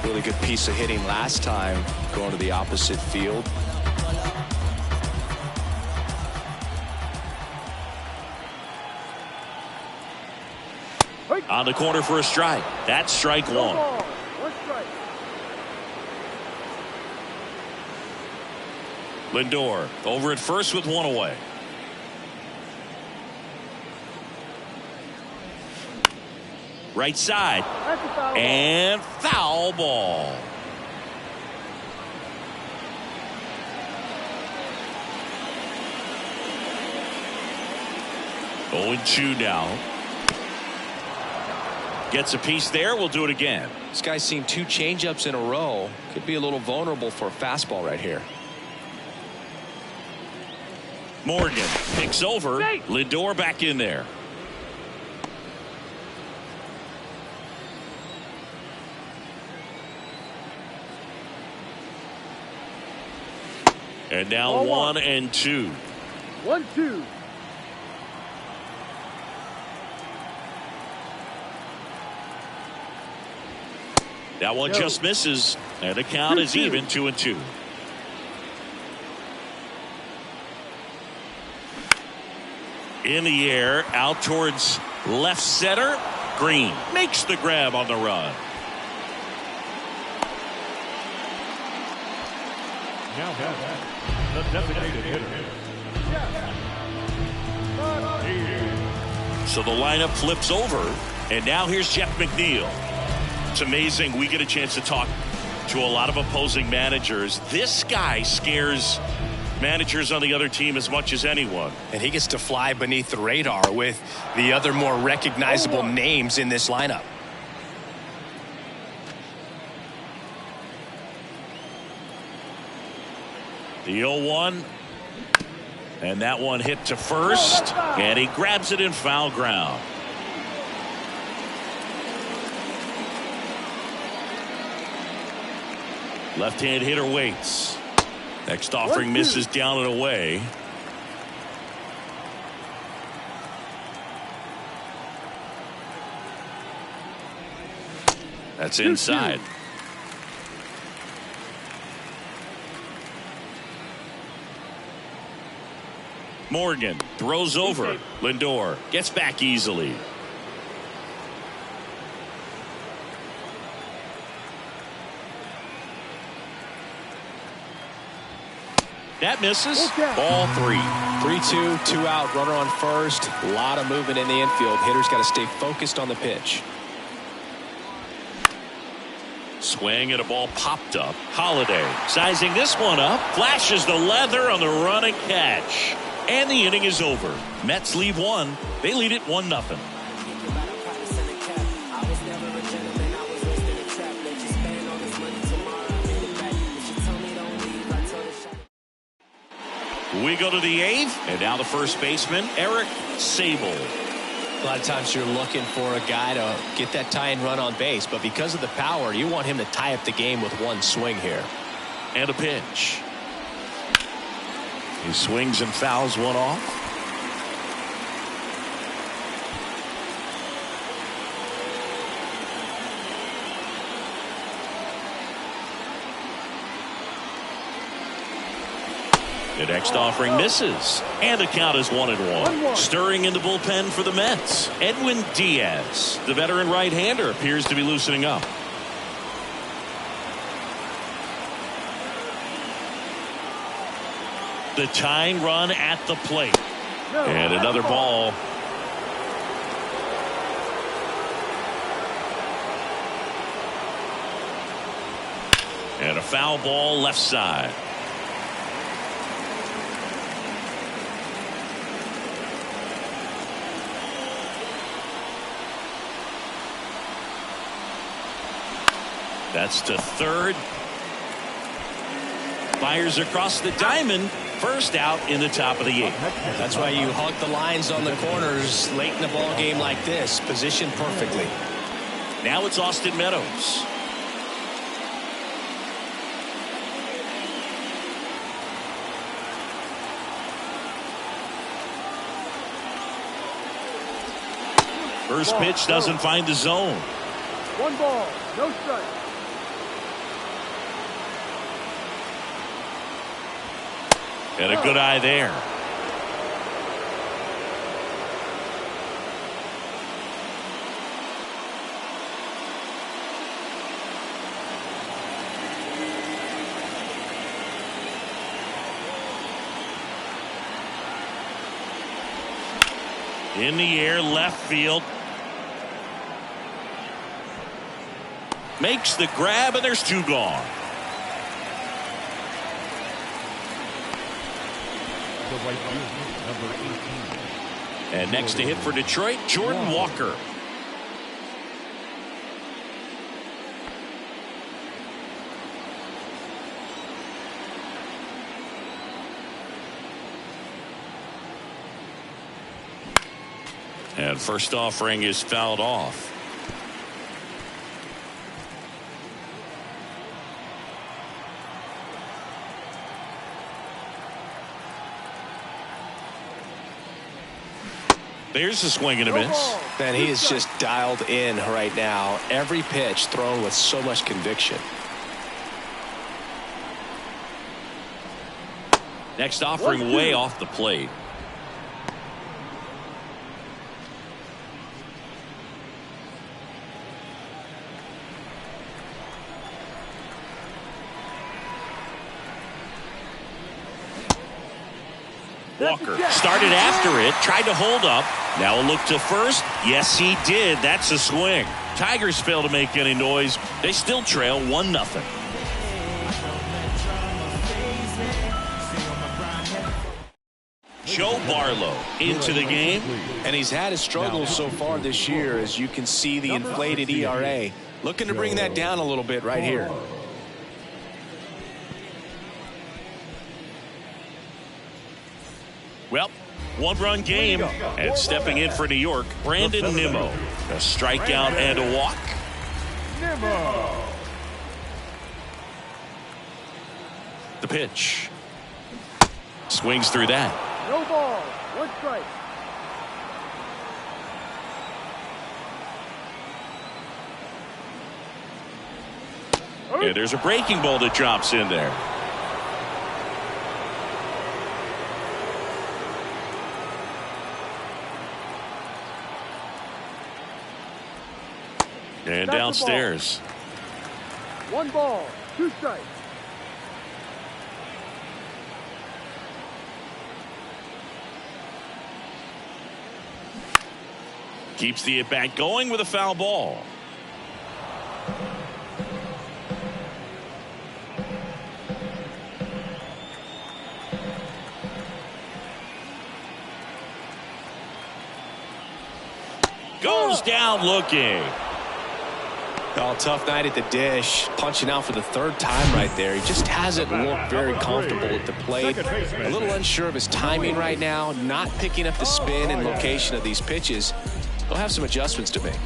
Really good piece of hitting last time, going to the opposite field. On the corner for a strike. That's strike 1. One strike. Lindor over at first with 1 away. Right side. That's a foul ball. And foul ball. Oh, and 2 now. Gets a piece there. We'll do it again. This guy's seen 2 changeups in a row. Could be a little vulnerable for a fastball right here. Morgan picks over. Lindor back in there. And now 1 and 2. 1-2. That one just misses, and the count is even 2 and 2. In the air, out towards left center. Green makes the grab on the run. Now batting the designated hitter. So the lineup flips over, and now here's Jeff McNeil. It's amazing we get a chance to talk to a lot of opposing managers. This guy scares managers on the other team as much as anyone. And he gets to fly beneath the radar with the other more recognizable names in this lineup. The 0-1. And that one hit to first. And he grabs it in foul ground. Left-hand hitter waits. Next offering misses down and away. That's inside. Morgan throws over. Lindor gets back easily. That misses. Ball 3. 3-2, 2 out, runner on first. A lot of movement in the infield. Hitter's got to stay focused on the pitch. Swing and a ball popped up. Holiday sizing this one up. Flashes the leather on the run and catch. And the inning is over. Mets lead 1. They lead it 1-0. We go to the 8th, and now the first baseman, Eric Sable. A lot of times you're looking for a guy to get that tying run on base, but because of the power, you want him to tie up the game with one swing here. And a pitch. He swings and fouls one off. The next offering misses. And the count is 1-1. Stirring in the bullpen for the Mets, Edwin Diaz. The veteran right-hander appears to be loosening up. The tying run at the plate. And another ball. And a foul ball left side. That's to third. Fires across the diamond. First out in the top of the 8th. That's why you hug the lines on the corners late in the ball game like this. Positioned perfectly. Now it's Austin Meadows. First pitch doesn't find the zone. 1 ball, no strike. And a good eye there. In the air, left field. Makes the grab, and there's 2 gone. The right fielder, number 18. And next to hit for Detroit, Jordan Walker. And first offering is fouled off. There's a swing and a miss. Man, he is just dialed in right now. Every pitch thrown with so much conviction. Next offering way off the plate. Walker started after it, tried to hold up. Now a look to first. Yes, he did. That's a swing. Tigers fail to make any noise. They still trail 1-0. Joe Barlow into the game. And he's had his struggles so far this year, as you can see the inflated ERA. Looking to bring that down a little bit right here. Well, 1-run game, and stepping in for New York, Brandon Nimmo. A strikeout and a walk. The pitch. Swings through that. No ball, 1 strike. And there's a breaking ball that drops in there. And downstairs. 1 ball, 2 strikes. Keeps the at-bat going with a foul ball. Goes down looking. Oh, tough night at the dish. Punching out for the 3rd time right there. He just hasn't looked very comfortable at the plate. A little unsure of his timing right now. Not picking up the spin and location of these pitches. He'll have some adjustments to make.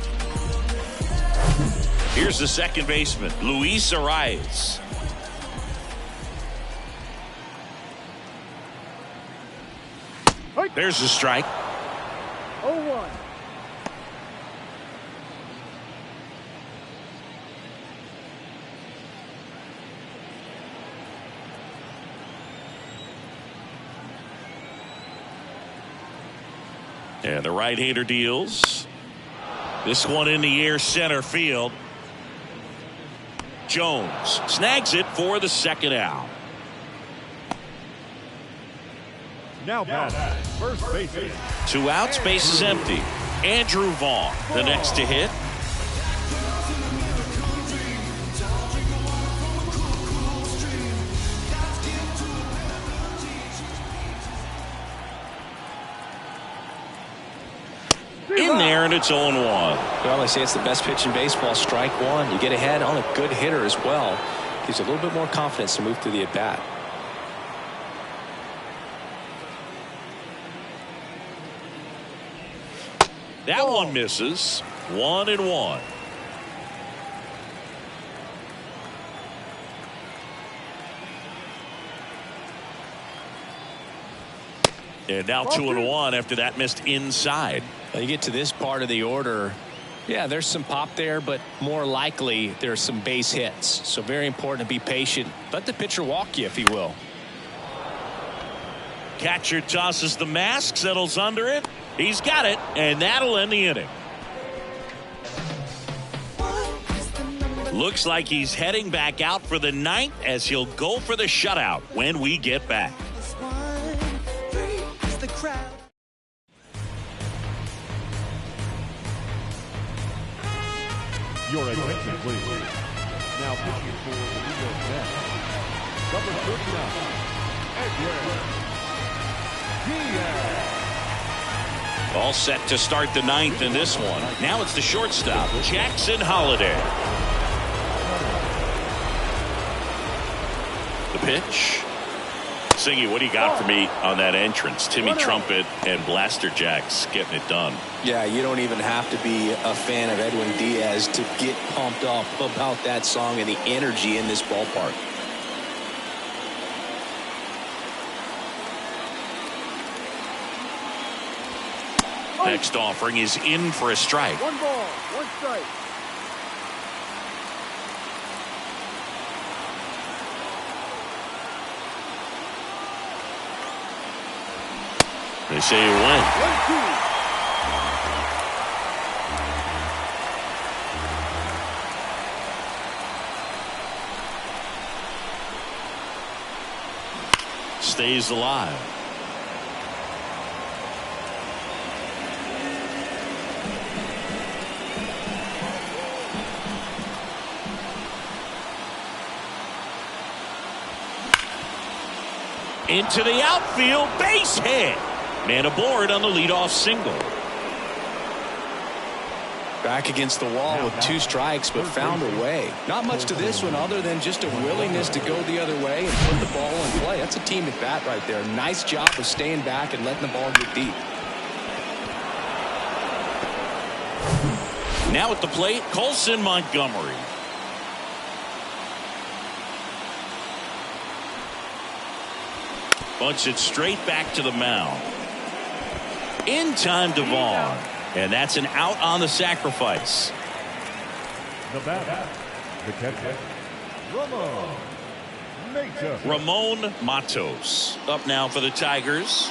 Here's the second baseman, Luis Arias. There's the strike. 0-1. And the right-hander deals. This one in the air center field. Jones snags it for the second out. Now batting, first baseman. 2 outs, base is empty. Andrew Vaughn, the next to hit. In there, and it's 0-1. Well, I say it's the best pitch in baseball. Strike one. You get ahead on a good hitter as well. Gives you a little bit more confidence to move through the at-bat. That one misses. 1-1. And now 2-1 after that missed inside. You get to this part of the order. Yeah, there's some pop there, but more likely there's some base hits. So very important to be patient. Let the pitcher walk you, if he will. Catcher tosses the mask, settles under it. He's got it, and that'll end the inning. Looks like he's heading back out for the ninth as he'll go for the shutout when we get back. Your attention, please. Now pitching for the New York Mets. Number 39, Edwin Diaz. All set to start the ninth in this one. Now it's the shortstop, Jackson Holliday. The pitch. Singy, what do you got for me on that entrance? Timmy Trumpet and Blaster Jacks getting it done. Yeah, you don't even have to be a fan of Edwin Diaz to get pumped up about that song and the energy in this ballpark. Next offering is in for a strike. 1 ball, 1 strike. They say you win. 1-2. Stays alive. Into the outfield, base hit. Man aboard on the leadoff single. Back against the wall with 2 strikes, but found a way. Not much to this one other than just a willingness to go the other way and put the ball in play. That's a team at bat right there. Nice job of staying back and letting the ball get deep. Now at the plate, Colson Montgomery. Bunts it straight back to the mound. In time to Vaughn. And that's an out on the sacrifice. The batter, the catcher, Ramon Matos up now for the Tigers.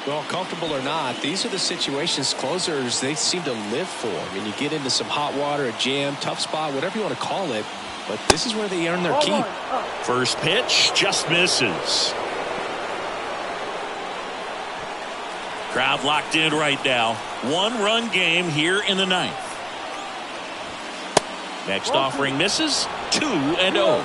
Well, comfortable or not, these are the situations closers they seem to live for. I mean, you get into some hot water, a jam, tough spot, whatever you want to call it, but this is where they earn their keep. First pitch just misses. Crowd locked in right now. 1-run game here in the ninth. Next offering misses. 2-0.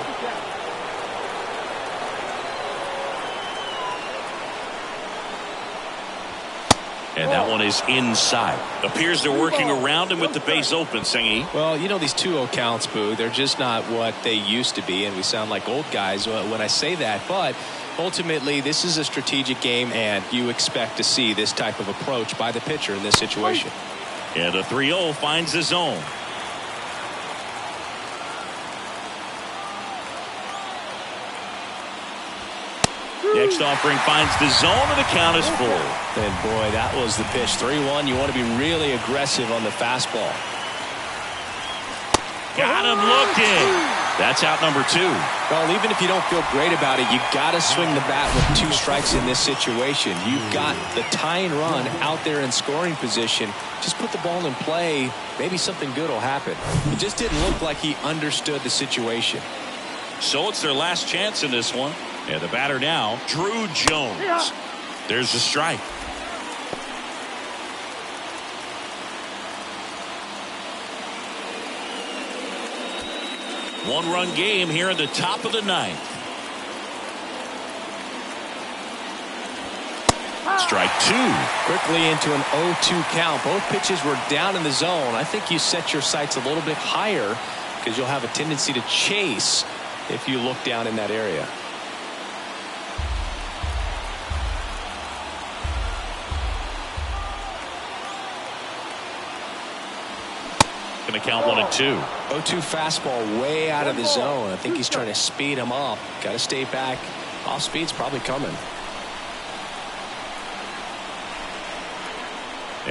And that one is inside. Appears they're working around him with the base open, Singy. Well, you know, these 2-0 counts, Boo, they're just not what they used to be, and we sound like old guys when I say that. But ultimately, this is a strategic game, and you expect to see this type of approach by the pitcher in this situation. And a 3-0 finds the zone. Next offering finds the zone, and the count is full. And boy, that was the pitch. 3-1. You want to be really aggressive on the fastball. Got him looking. That's out number 2. Well, even if you don't feel great about it, you got to swing the bat with 2 strikes in this situation. You've got the tying run out there in scoring position. Just put the ball in play. Maybe something good will happen. It just didn't look like he understood the situation. So it's their last chance in this one. And the batter now, Drew Jones. There's the strike. One-run game here in the top of the 9th. Strike 2. Quickly into an 0-2 count. Both pitches were down in the zone. I think you set your sights a little bit higher because you'll have a tendency to chase if you look down in that area. Going to count 1-2. 0-2 fastball way out of the zone. I think he's trying to speed him up. Got to stay back. Off speed's probably coming.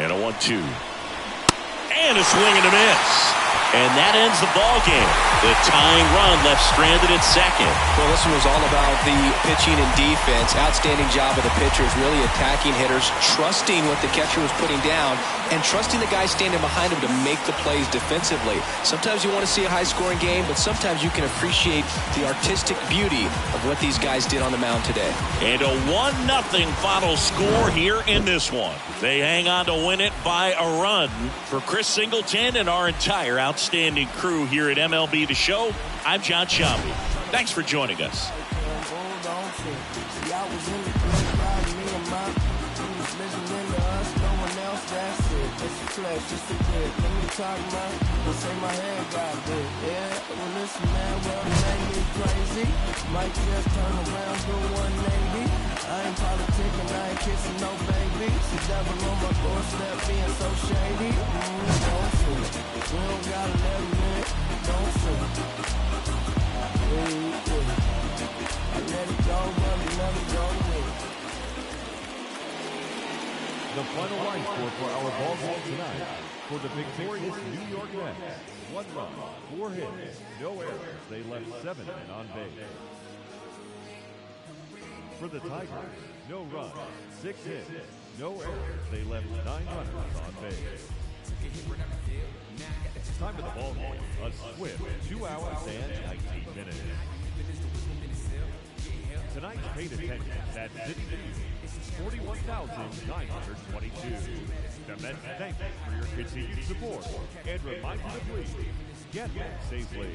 And a 1-2. And a swing and a miss. And that ends the ball game. The tying run left stranded at second. Well, this one was all about the pitching and defense. Outstanding job of the pitchers, really attacking hitters, trusting what the catcher was putting down, and trusting the guy standing behind him to make the plays defensively. Sometimes you want to see a high-scoring game, but sometimes you can appreciate the artistic beauty of what these guys did on the mound today. And a 1-0 final score here in this one. They hang on to win it by a run. For Chris Singleton and our entire outstanding crew here at MLB The Show, I'm John Shambi. Thanks for joining us. Might just turn around, do 180. I ain't politicking, I ain't kissing no baby. The devil on my doorstep being so shady. Don't sue it. We don't gotta let him in it. Don't sue it. I let it go, but it never go with it. The final line score for our ball game tonight. For the victorious New York Mets, 1 run, 4 hits, no errors. They left 7 men on base. For the Tigers, no run, 6 hits, no errors. They left 9 runners on base. Time of the ball game, a swift 2 hours and 19 minutes. Tonight's paid attendance at City Field, 41,922. The Mets thank you for your continued support and remind you to please get back safely.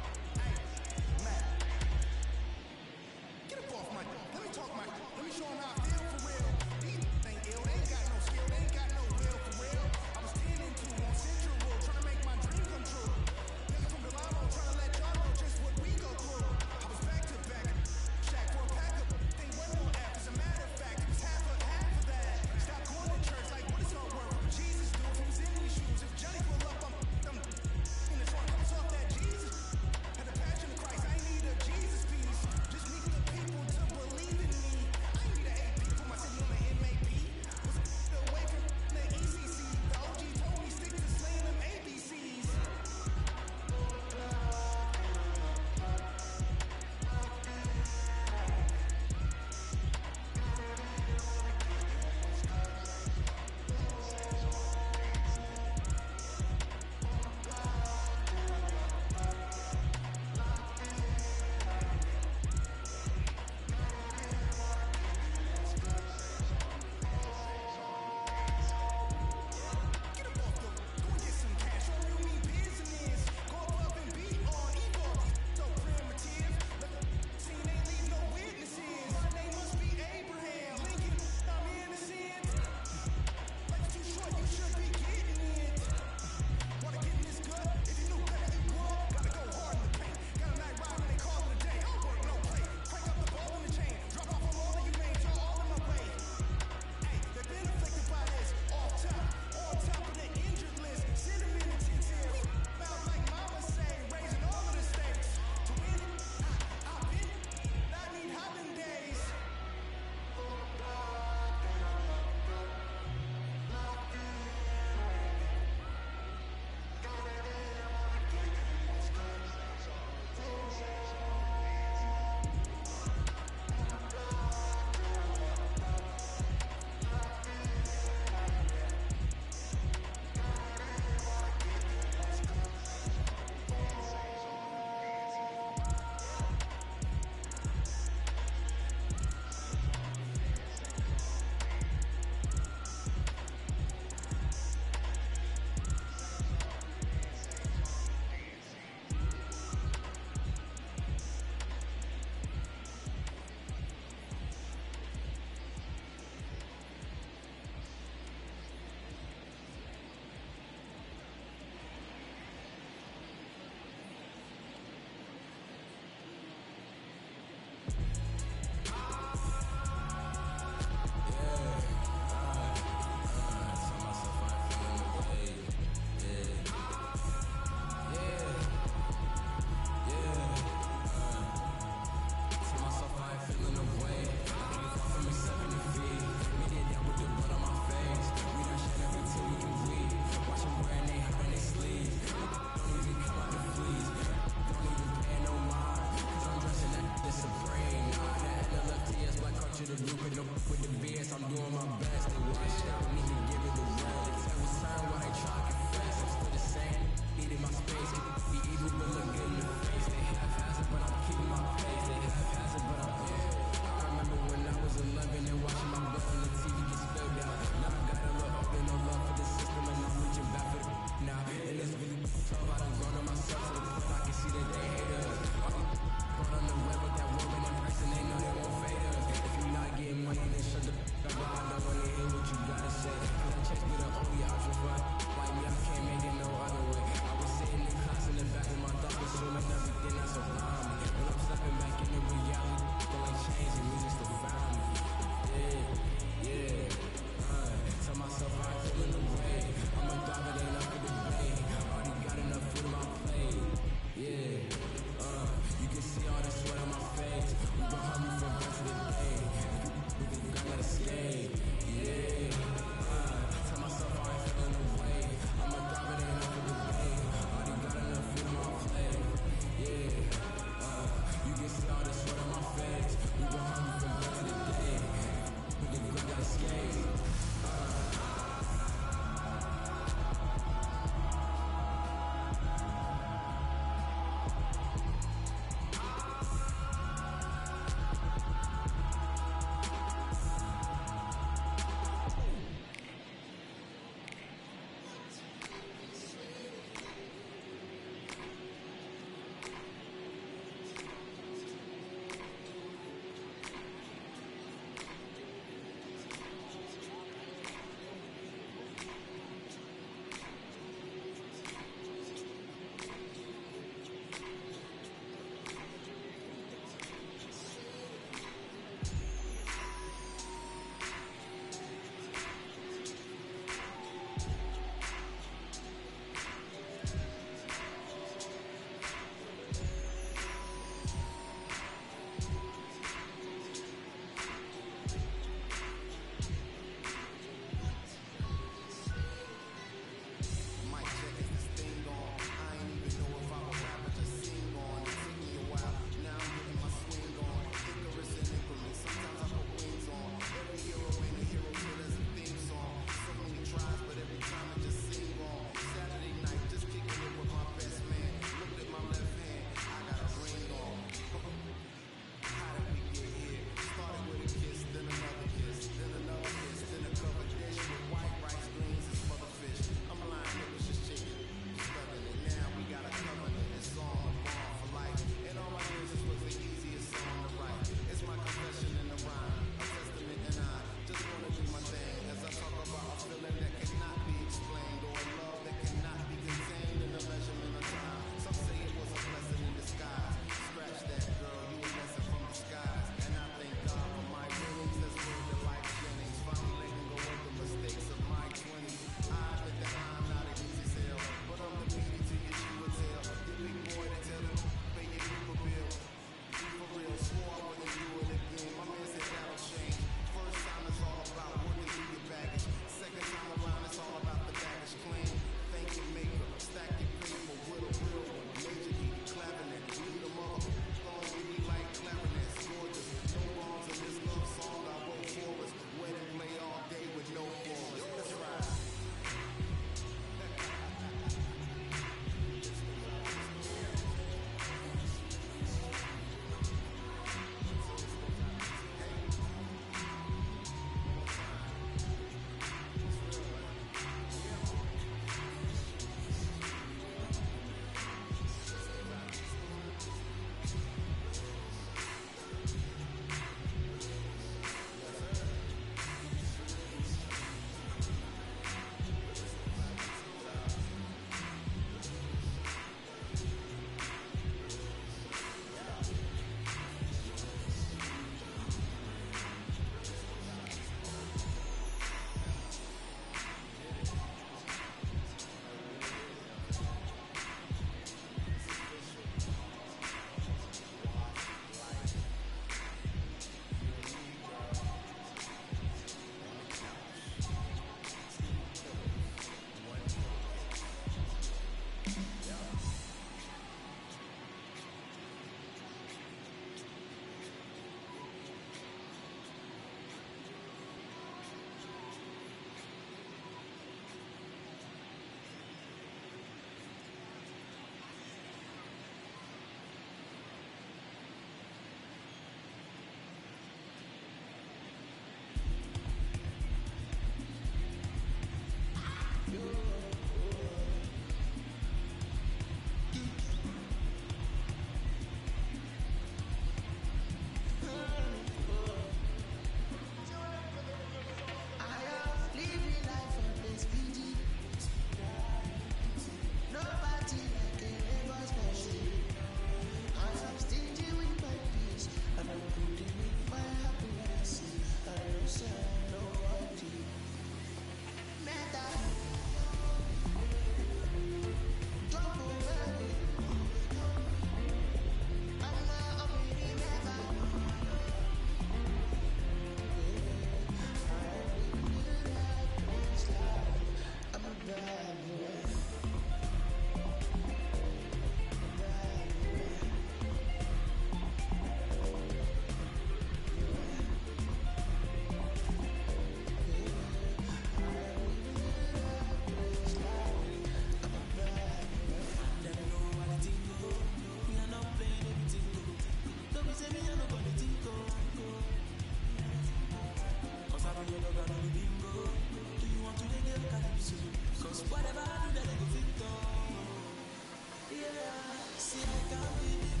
see I can be